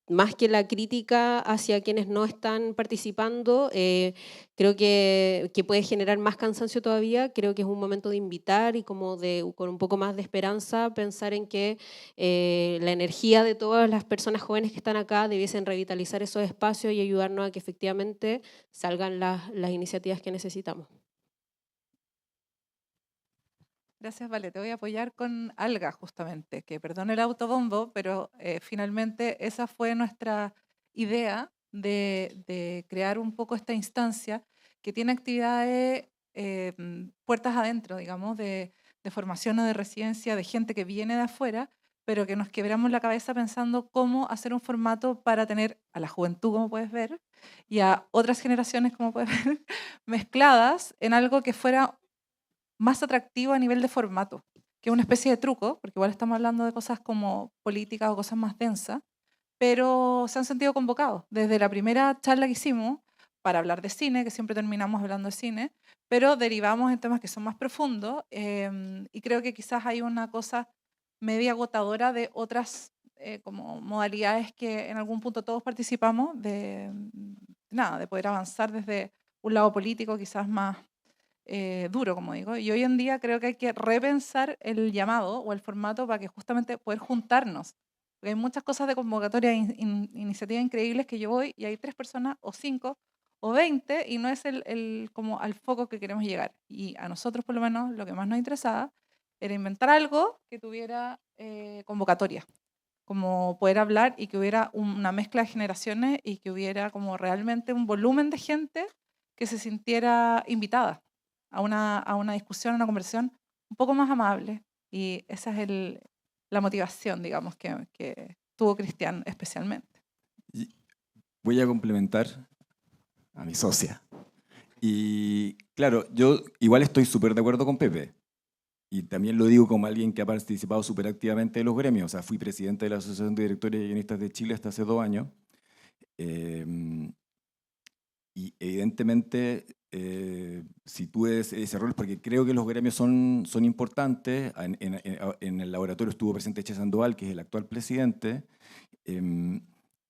más que la crítica hacia quienes no están participando, creo que puede generar más cansancio todavía. Creo que es un momento de invitar y como con un poco más de esperanza pensar en que la energía de todas las personas jóvenes que están acá debiesen revitalizar esos espacios y ayudarnos a que efectivamente salgan las iniciativas que necesitamos. Gracias, Vale. Te voy a apoyar con Alga, justamente, que perdón el autobombo, pero finalmente esa fue nuestra idea de crear un poco esta instancia que tiene actividades puertas adentro, digamos, de formación o de residencia de gente que viene de afuera, pero que nos quebramos la cabeza pensando cómo hacer un formato para tener a la juventud, como puedes ver, y a otras generaciones, como puedes ver, mezcladas en algo que fuera más atractivo a nivel de formato, que es una especie de truco, porque igual estamos hablando de cosas como políticas o cosas más densas, pero se han sentido convocados. Desde la primera charla que hicimos para hablar de cine, que siempre terminamos hablando de cine, pero derivamos en temas que son más profundos y creo que quizás hay una cosa media agotadora de otras como modalidades que en algún punto todos participamos de poder avanzar desde un lado político quizás más duro, como digo. Y hoy en día creo que hay que repensar el llamado o el formato para que justamente poder juntarnos. Porque hay muchas cosas de convocatoria, iniciativas increíbles que yo voy y hay 3 personas o 5 o 20 y no es como al foco que queremos llegar. Y a nosotros por lo menos lo que más nos interesaba era inventar algo que tuviera convocatoria. como poder hablar y que hubiera una mezcla de generaciones y que hubiera como realmente un volumen de gente que se sintiera invitada a una discusión, a una conversación un poco más amable. Y esa es la motivación, digamos, que tuvo Cristian especialmente. Y voy a complementar a mi socia. Y claro, yo igual estoy súper de acuerdo con Pepe. Y también lo digo como alguien que ha participado súper activamente de los gremios. O sea, fui presidente de la Asociación de Directores y Guionistas de Chile hasta hace 2 años. Y evidentemente, si tú ese rol, porque creo que los gremios son importantes. En el laboratorio estuvo presente Che Sandoval, que es el actual presidente.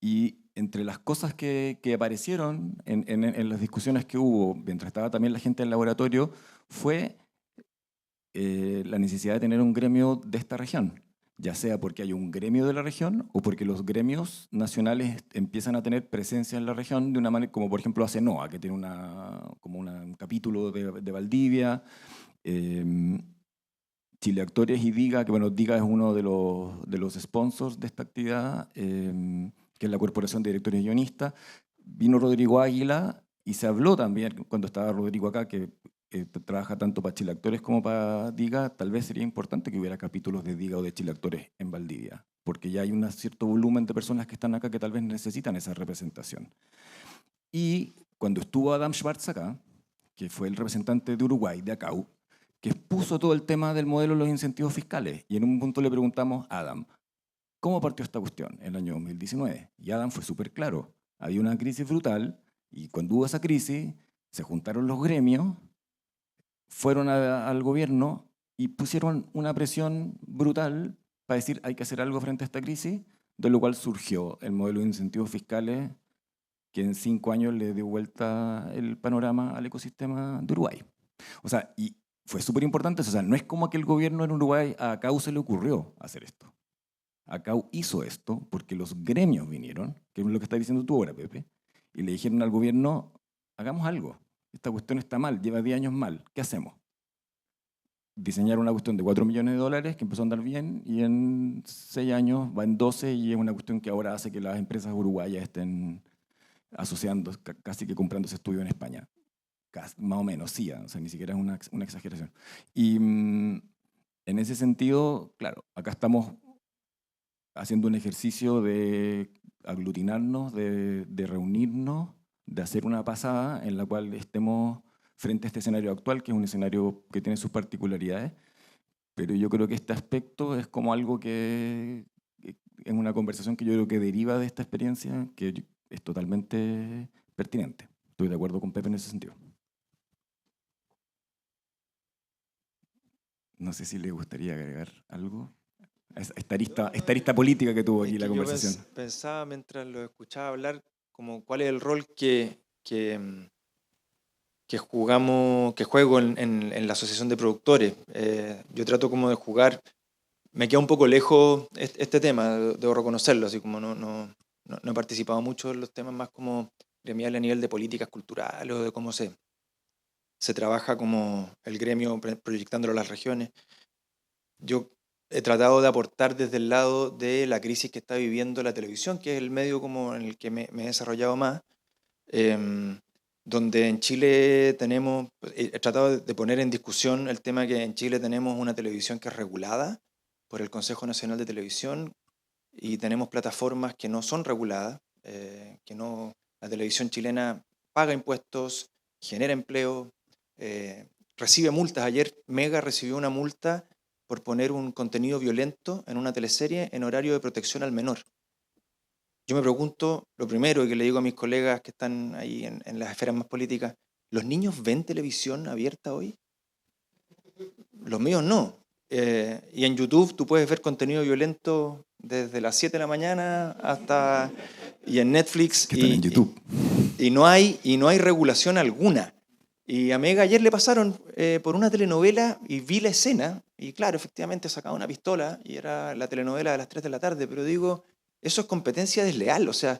Y entre las cosas que aparecieron en las discusiones que hubo, mientras estaba también la gente del laboratorio, fue la necesidad de tener un gremio de esta región, ya sea porque hay un gremio de la región o porque los gremios nacionales empiezan a tener presencia en la región de una manera, como por ejemplo hace NOA, que tiene un capítulo de Valdivia, Chile Actores y DIGA, que bueno, DIGA es uno de los sponsors de esta actividad, que es la Corporación de Directores y Guionistas. Vino Rodrigo Águila y se habló también, cuando estaba Rodrigo acá, que trabaja tanto para Chile Actores como para DIGA, tal vez sería importante que hubiera capítulos de DIGA o de Chile Actores en Valdivia, porque ya hay un cierto volumen de personas que están acá que tal vez necesitan esa representación. Y cuando estuvo Adam Schwartz acá, que fue el representante de Uruguay, de ACAU, que expuso todo el tema del modelo de los incentivos fiscales, y en un punto le preguntamos a Adam, ¿cómo partió esta cuestión en el año 2019? Y Adam fue súper claro, había una crisis brutal, y cuando hubo esa crisis, se juntaron los gremios, fueron al gobierno y pusieron una presión brutal para decir hay que hacer algo frente a esta crisis, de lo cual surgió el modelo de incentivos fiscales que en 5 años le dio vuelta el panorama al ecosistema de Uruguay. O sea, y fue súper importante eso. O sea, no es como que el gobierno en Uruguay a ACAU se le ocurrió hacer esto. ACAU hizo esto porque los gremios vinieron, que es lo que estás diciendo tú ahora, Pepe, y le dijeron al gobierno, hagamos algo. Esta cuestión está mal, lleva 10 años mal. ¿Qué hacemos? Diseñar una cuestión de $4 millones que empezó a andar bien y en 6 años va en 12 y es una cuestión que ahora hace que las empresas uruguayas estén asociando, casi que comprándose estudios en España. Más o menos, sí, o sea, ni siquiera es una exageración. Y en ese sentido, claro, acá estamos haciendo un ejercicio de aglutinarnos, de reunirnos, de hacer una pasada en la cual estemos frente a este escenario actual, que es un escenario que tiene sus particularidades, pero yo creo que este aspecto es como algo que es una conversación que yo creo que deriva de esta experiencia, que es totalmente pertinente. Estoy de acuerdo con Pepe en ese sentido. No sé si le gustaría agregar algo. Esta arista política que tuvo aquí la conversación. Yo pensaba mientras lo escuchaba hablar, como cuál es el rol que juego en la asociación de productores. Yo trato como de jugar, me queda un poco lejos este tema, debo reconocerlo, así como no he participado mucho en los temas más como gremiales a nivel de políticas culturales o de cómo se trabaja como el gremio proyectándolo a las regiones. Yo he tratado de aportar desde el lado de la crisis que está viviendo la televisión, que es el medio como en el que me he desarrollado más, donde en Chile he tratado de poner en discusión el tema que en Chile tenemos una televisión que es regulada por el Consejo Nacional de Televisión y tenemos plataformas que no son reguladas, la televisión chilena paga impuestos, genera empleo, recibe multas. Ayer Mega recibió una multa por poner un contenido violento en una teleserie en horario de protección al menor. Yo me pregunto, lo primero que le digo a mis colegas que están ahí en las esferas más políticas, ¿los niños ven televisión abierta hoy? Los míos no. Y en YouTube tú puedes ver contenido violento desde las 7 de la mañana hasta... Y en Netflix... ¿Qué tal en YouTube? Y no hay regulación alguna. Y a Mega ayer le pasaron por una telenovela y vi la escena, y claro, efectivamente sacaba una pistola y era la telenovela de las 3 de la tarde, pero digo, eso es competencia desleal. O sea,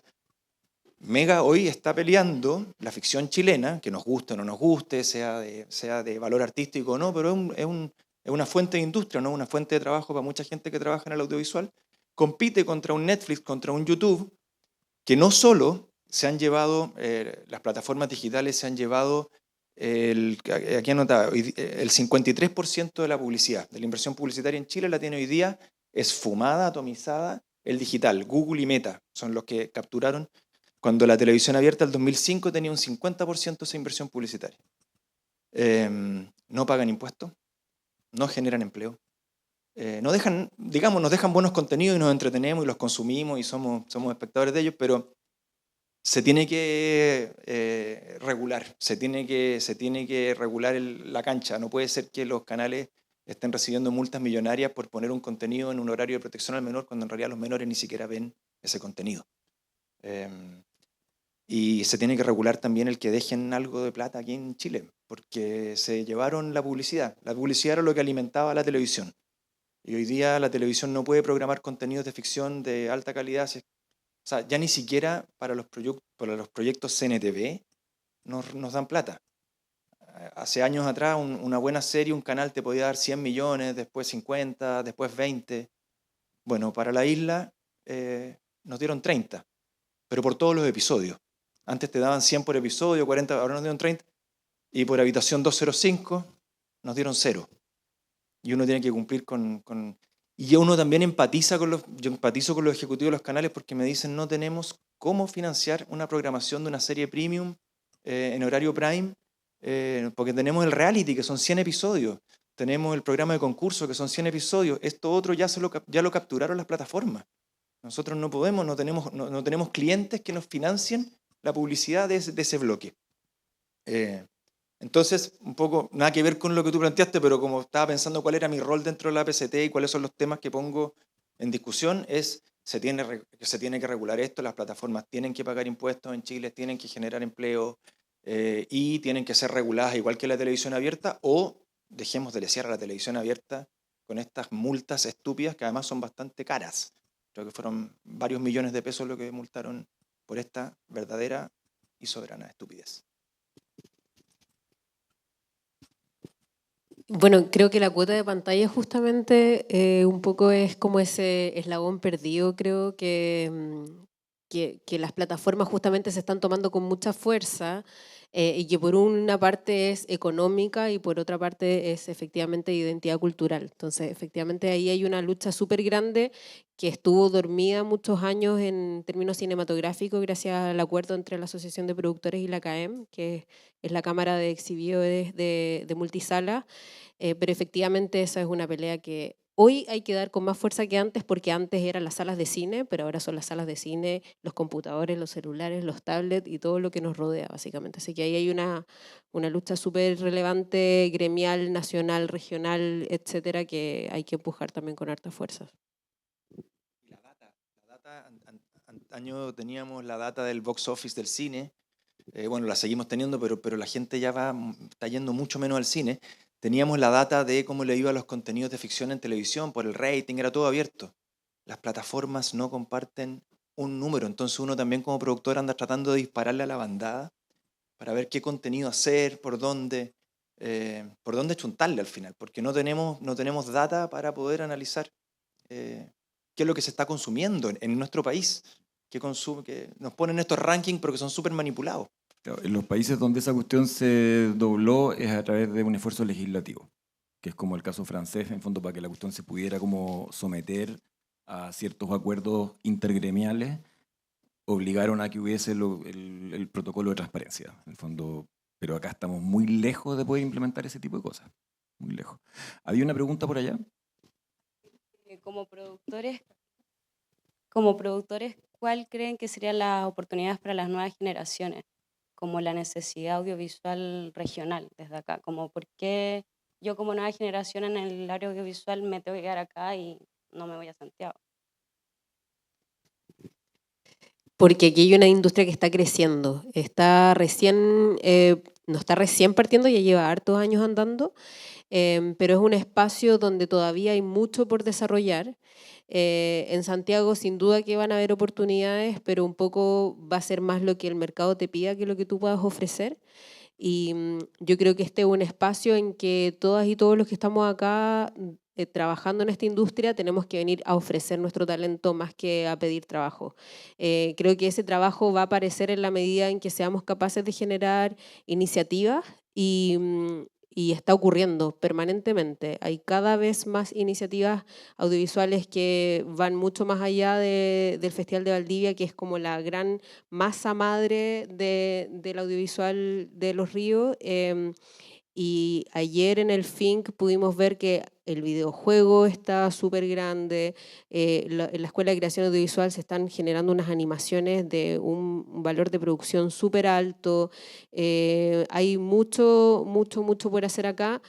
Mega hoy está peleando la ficción chilena, que nos guste o no nos guste, sea de valor artístico o no, pero es una fuente de industria, ¿no? Una fuente de trabajo para mucha gente que trabaja en el audiovisual, compite contra un Netflix, contra un YouTube, que no solo se han llevado, las plataformas digitales se han llevado, aquí anotaba, el 53% de la publicidad, de la inversión publicitaria en Chile la tiene hoy día esfumada, atomizada, el digital. Google y Meta son los que capturaron, cuando la televisión abierta en 2005 tenía un 50% de esa inversión publicitaria. No pagan impuestos, no generan empleo. Nos dejan buenos contenidos y nos entretenemos y los consumimos y somos espectadores de ellos, pero se tiene que regular, se tiene que regular la cancha. No puede ser que los canales estén recibiendo multas millonarias por poner un contenido en un horario de protección al menor cuando en realidad los menores ni siquiera ven ese contenido. Y se tiene que regular también el que dejen algo de plata aquí en Chile, porque se llevaron la publicidad. La publicidad era lo que alimentaba la televisión. Y hoy día la televisión no puede programar contenidos de ficción de alta calidad. O sea, ya ni siquiera para los proyectos CNTV nos dan plata. Hace años atrás una buena serie, un canal te podía dar 100 millones, después 50, después 20. Bueno, para la isla nos dieron 30, pero por todos los episodios. Antes te daban 100 por episodio, 40, ahora nos dieron 30. Y por habitación 205 nos dieron 0. Y uno tiene que cumplir con... Y uno también empatiza yo empatizo con los ejecutivos de los canales porque me dicen no tenemos cómo financiar una programación de una serie premium en horario prime, porque tenemos el reality, que son 100 episodios, tenemos el programa de concurso, que son 100 episodios, esto otro ya lo capturaron las plataformas. Nosotros no podemos, no tenemos clientes que nos financien la publicidad de ese bloque. Entonces, un poco, nada que ver con lo que tú planteaste, pero como estaba pensando cuál era mi rol dentro de la APCT y cuáles son los temas que pongo en discusión, se tiene que regular esto, las plataformas tienen que pagar impuestos en Chile, tienen que generar empleo y tienen que ser reguladas igual que la televisión abierta, o dejemos de lesear a la televisión abierta con estas multas estúpidas que además son bastante caras. Creo que fueron varios millones de pesos lo que multaron por esta verdadera y soberana estupidez. Bueno, creo que la cuota de pantalla justamente un poco es como ese eslabón perdido, creo que las plataformas justamente se están tomando con mucha fuerza y que por una parte es económica y por otra parte es efectivamente identidad cultural. Entonces, efectivamente ahí hay una lucha súper grande que estuvo dormida muchos años en términos cinematográficos gracias al acuerdo entre la Asociación de Productores y la CAEM, que es la Cámara de Exhibidores de Multisala, pero efectivamente esa es una pelea que hoy hay que dar con más fuerza que antes, porque antes eran las salas de cine, pero ahora son las salas de cine, los computadores, los celulares, los tablets y todo lo que nos rodea, básicamente. Así que ahí hay una lucha súper relevante, gremial, nacional, regional, etcétera, que hay que empujar también con harta fuerza. La data, antaño teníamos la data del box office del cine, bueno, la seguimos teniendo, pero la gente ya está yendo mucho menos al cine. Teníamos la data de cómo le iba a los contenidos de ficción en televisión, por el rating, era todo abierto. Las plataformas no comparten un número, entonces uno también como productor anda tratando de dispararle a la bandada para ver qué contenido hacer, por dónde chuntarle al final, porque no tenemos data para poder analizar qué es lo que se está consumiendo en nuestro país, que nos ponen estos rankings pero que son súper manipulados. En los países donde esa cuestión se dobló es a través de un esfuerzo legislativo, que es como el caso francés, en fondo, para que la cuestión se pudiera como someter a ciertos acuerdos intergremiales, obligaron a que hubiese el protocolo de transparencia, en el fondo, pero acá estamos muy lejos de poder implementar ese tipo de cosas, muy lejos. ¿Había una pregunta por allá? Como productores, ¿cuál creen que serían las oportunidades para las nuevas generaciones? Como la necesidad audiovisual regional desde acá, como por qué yo como nueva generación en el área audiovisual me tengo que quedar acá y no me voy a Santiago. Porque aquí hay una industria que está creciendo, no está recién partiendo, ya lleva hartos años andando, pero es un espacio donde todavía hay mucho por desarrollar. En Santiago sin duda que van a haber oportunidades, pero un poco va a ser más lo que el mercado te pida que lo que tú puedas ofrecer. Y yo creo que este es un espacio en que todas y todos los que estamos acá trabajando en esta industria tenemos que venir a ofrecer nuestro talento más que a pedir trabajo. Creo que ese trabajo va a aparecer en la medida en que seamos capaces de generar iniciativas y está ocurriendo permanentemente. Hay cada vez más iniciativas audiovisuales que van mucho más allá del Festival de Valdivia, que es como la gran masa madre del audiovisual de Los Ríos. Y ayer en el FINC pudimos ver que el videojuego está súper grande, en la Escuela de Creación Audiovisual se están generando unas animaciones de un valor de producción súper alto, hay mucho por hacer acá,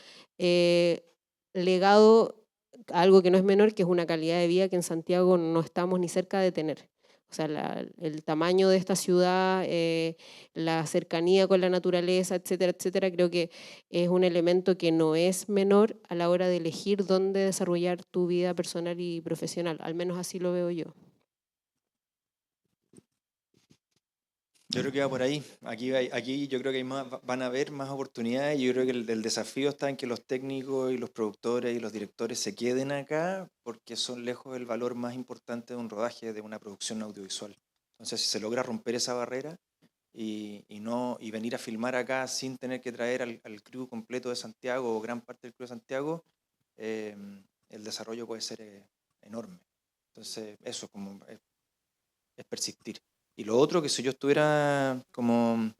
legado a algo que no es menor, que es una calidad de vida que en Santiago no estamos ni cerca de tener. O sea, el tamaño de esta ciudad, la cercanía con la naturaleza, etcétera, etcétera, creo que es un elemento que no es menor a la hora de elegir dónde desarrollar tu vida personal y profesional. Al menos así lo veo yo. Yo creo que va por ahí. Aquí yo creo que van a haber más oportunidades. Yo creo que el desafío está en que los técnicos y los productores y los directores se queden acá porque son lejos el valor más importante de un rodaje, de una producción audiovisual. Entonces, si se logra romper esa barrera y venir a filmar acá sin tener que traer al crew completo de Santiago o gran parte del crew de Santiago, el desarrollo puede ser enorme. Entonces, eso es persistir. Y lo otro, que si yo estuviera como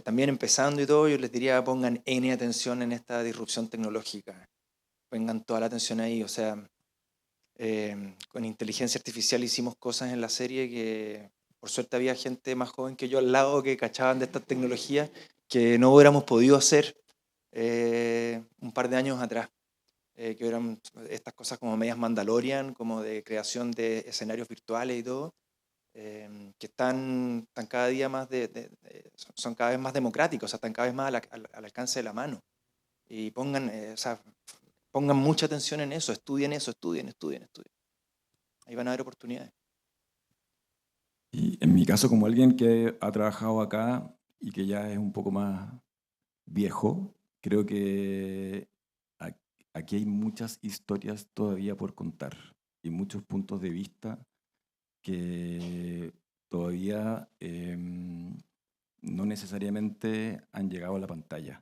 también empezando y todo, yo les diría pongan N atención en esta disrupción tecnológica. Pongan toda la atención ahí. O sea, con inteligencia artificial hicimos cosas en la serie que por suerte había gente más joven que yo al lado que cachaban de estas tecnologías que no hubiéramos podido hacer un par de años atrás. Que eran estas cosas como medias Mandalorian, como de creación de escenarios virtuales y todo. Que están cada día más son cada vez más democráticos, o sea, están cada vez más al alcance de la mano. Y pongan mucha atención en eso, estudien. Ahí van a haber oportunidades. Y en mi caso, como alguien que ha trabajado acá y que ya es un poco más viejo, creo que aquí hay muchas historias todavía por contar y muchos puntos de vista que todavía no necesariamente han llegado a la pantalla.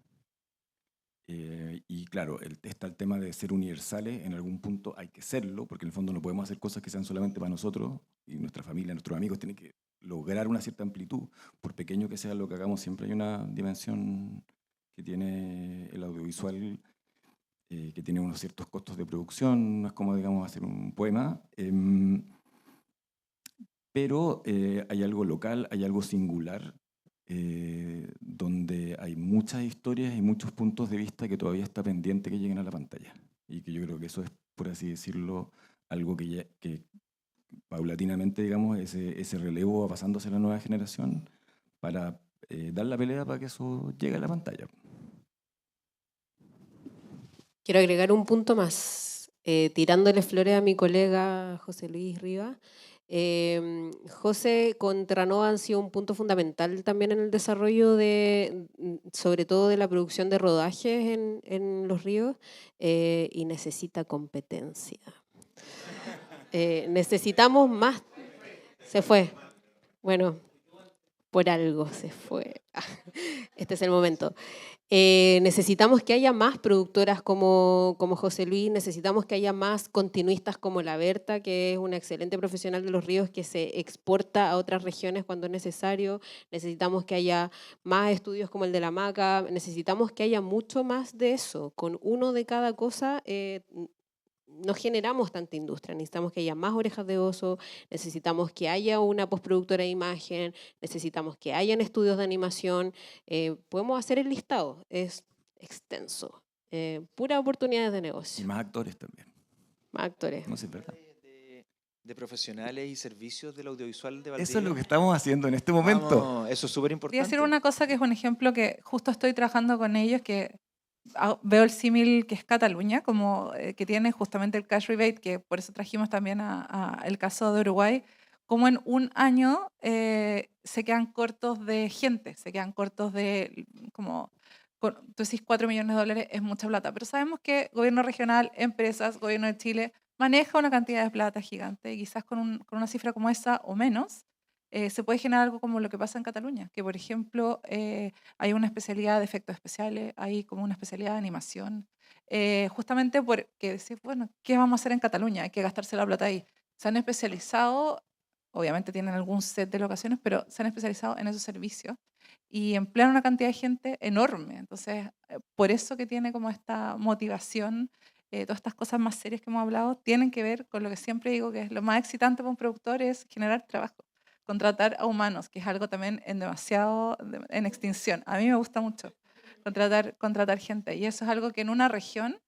Y claro, está el tema de ser universales, en algún punto hay que serlo, porque en el fondo no podemos hacer cosas que sean solamente para nosotros, y nuestra familia, nuestros amigos tienen que lograr una cierta amplitud, por pequeño que sea lo que hagamos, siempre hay una dimensión que tiene el audiovisual, que tiene unos ciertos costos de producción, no es como, digamos, hacer un poema, pero hay algo local, hay algo singular, donde hay muchas historias y muchos puntos de vista que todavía está pendiente que lleguen a la pantalla. Y que yo creo que eso es, por así decirlo, algo que paulatinamente, digamos, ese relevo va pasándose a la nueva generación para dar la pelea para que eso llegue a la pantalla. Quiero agregar un punto más, tirándole flores a mi colega José Luis Rivas. José con Terranova han sido un punto fundamental también en el desarrollo sobre todo de la producción de rodajes en Los Ríos, y necesita competencia. Necesitamos más. Se fue. Bueno, por algo se fue. Este es el momento. Necesitamos que haya más productoras como José Luis, necesitamos que haya más continuistas como la Berta, que es una excelente profesional de Los Ríos que se exporta a otras regiones cuando es necesario, necesitamos que haya más estudios como el de la Maca, necesitamos que haya mucho más de eso, con uno de cada cosa no generamos tanta industria, necesitamos que haya más orejas de oso, necesitamos que haya una postproductora de imagen, necesitamos que hayan estudios de animación, podemos hacer el listado, es extenso, puras oportunidades de negocio. Y más actores también. Más actores. No sé, ¿verdad? De profesionales y servicios del audiovisual de Valdivia. Eso es lo que estamos haciendo en este momento. Vamos, eso es súper importante. Voy a decir una cosa que es un ejemplo que justo estoy trabajando con ellos, que veo el símil que es Cataluña, como que tiene justamente el cash rebate, que por eso trajimos también el caso de Uruguay, como en un año se quedan cortos de gente, se quedan cortos de como tú decís 4 millones de dólares es mucha plata, pero sabemos que gobierno regional, empresas, gobierno de Chile maneja una cantidad de plata gigante y quizás con una cifra como esa o menos se puede generar algo como lo que pasa en Cataluña, que por ejemplo hay una especialidad de efectos especiales, hay como una especialidad de animación, justamente porque decir, bueno, ¿qué vamos a hacer en Cataluña? Hay que gastarse la plata ahí. Se han especializado, obviamente tienen algún set de locaciones, pero se han especializado en esos servicios y emplean una cantidad de gente enorme. Entonces, por eso que tiene como esta motivación, todas estas cosas más serias que hemos hablado, tienen que ver con lo que siempre digo que es lo más excitante para un productor, es generar trabajo, contratar a humanos, que es algo también en extinción. A mí me gusta mucho contratar gente, y eso es algo que en una región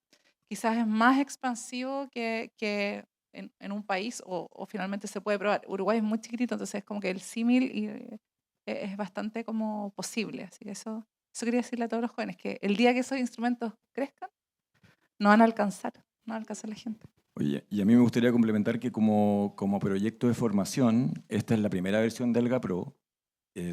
quizás es más expansivo que en un país, o finalmente se puede probar. Uruguay es muy chiquitito, entonces es como que el símil es bastante como posible. Así que eso quería decirle a todos los jóvenes, que el día que esos instrumentos crezcan, no van a alcanzar la gente. Oye, y a mí me gustaría complementar que como proyecto de formación, esta es la primera versión del GAPRO,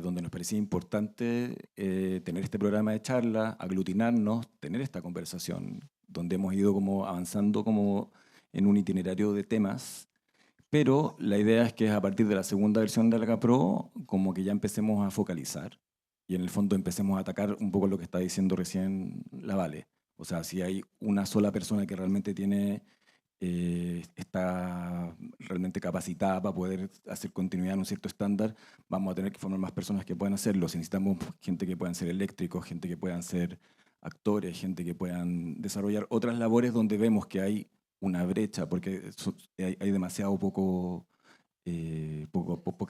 donde nos parecía importante tener este programa de charla, aglutinarnos, tener esta conversación, donde hemos ido como avanzando como en un itinerario de temas, pero la idea es que a partir de la segunda versión del GAPRO, como que ya empecemos a focalizar y en el fondo empecemos a atacar un poco lo que está diciendo recién la Vale. O sea, si hay una sola persona que realmente está realmente capacitada para poder hacer continuidad en un cierto estándar, vamos a tener que formar más personas que puedan hacerlo. Si necesitamos gente que puedan ser eléctricos, gente que puedan ser actores, gente que puedan desarrollar otras labores donde vemos que hay una brecha, porque hay demasiado poca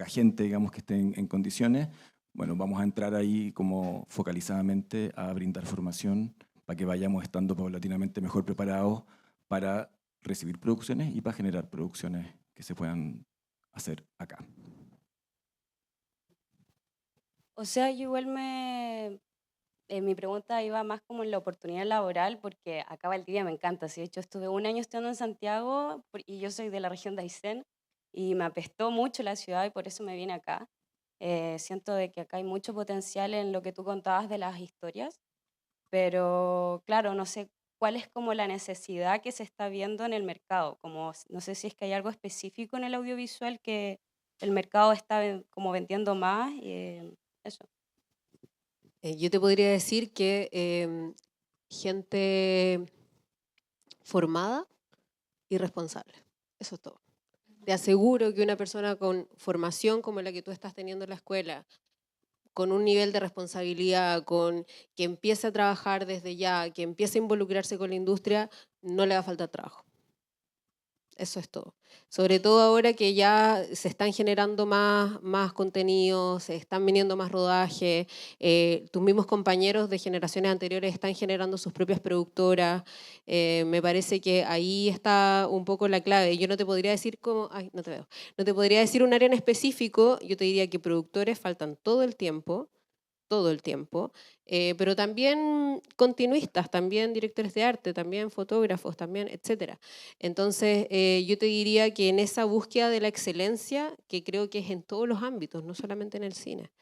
gente, digamos, que esté en condiciones. Bueno, vamos a entrar ahí como focalizadamente a brindar formación para que vayamos estando paulatinamente mejor preparados para recibir producciones y para generar producciones que se puedan hacer acá. O sea, yo igual mi pregunta iba más como en la oportunidad laboral, porque acá Valdivia me encanta. Sí, de hecho, estuve un año estudiando en Santiago y yo soy de la región de Aysén y me apestó mucho la ciudad y por eso me vine acá. Siento de que acá hay mucho potencial en lo que tú contabas de las historias, pero claro, no sé cuál es como la necesidad que se está viendo en el mercado. Como, no sé si es que hay algo específico en el audiovisual que el mercado está como vendiendo más. Eso. Yo te podría decir que gente formada y responsable. Eso es todo. Te aseguro que una persona con formación como la que tú estás teniendo en la escuela, con un nivel de responsabilidad, que empiece a trabajar desde ya, que empiece a involucrarse con la industria, no le va a faltar trabajo. Eso es todo. Sobre todo ahora que ya se están generando más contenidos, se están viniendo más rodajes, tus mismos compañeros de generaciones anteriores están generando sus propias productoras. Me parece que ahí está un poco la clave. Yo no te podría decir cómo, ay, no te veo. No te podría decir un área en específico, yo te diría que productores faltan todo el tiempo, pero también continuistas, también directores de arte, también fotógrafos, también, etcétera. Entonces, yo te diría que en esa búsqueda de la excelencia, que creo que es en todos los ámbitos, no solamente en el cine,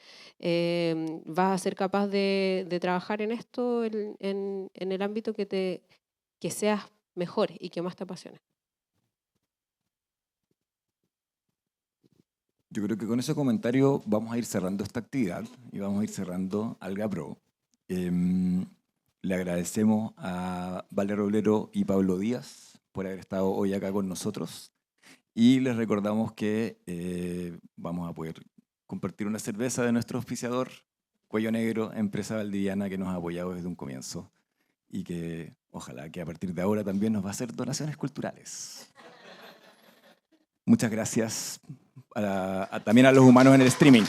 vas a ser capaz de trabajar en esto, en el ámbito que seas mejor y que más te apasione. Yo creo que con ese comentario vamos a ir cerrando esta actividad y vamos a ir cerrando Alga Pro. Le agradecemos a Vale Roblero y Pablo Díaz por haber estado hoy acá con nosotros y les recordamos que vamos a poder compartir una cerveza de nuestro auspiciador, Cuello Negro, empresa valdiviana que nos ha apoyado desde un comienzo y que ojalá que a partir de ahora también nos va a hacer donaciones culturales. Muchas gracias también a los humanos en el streaming.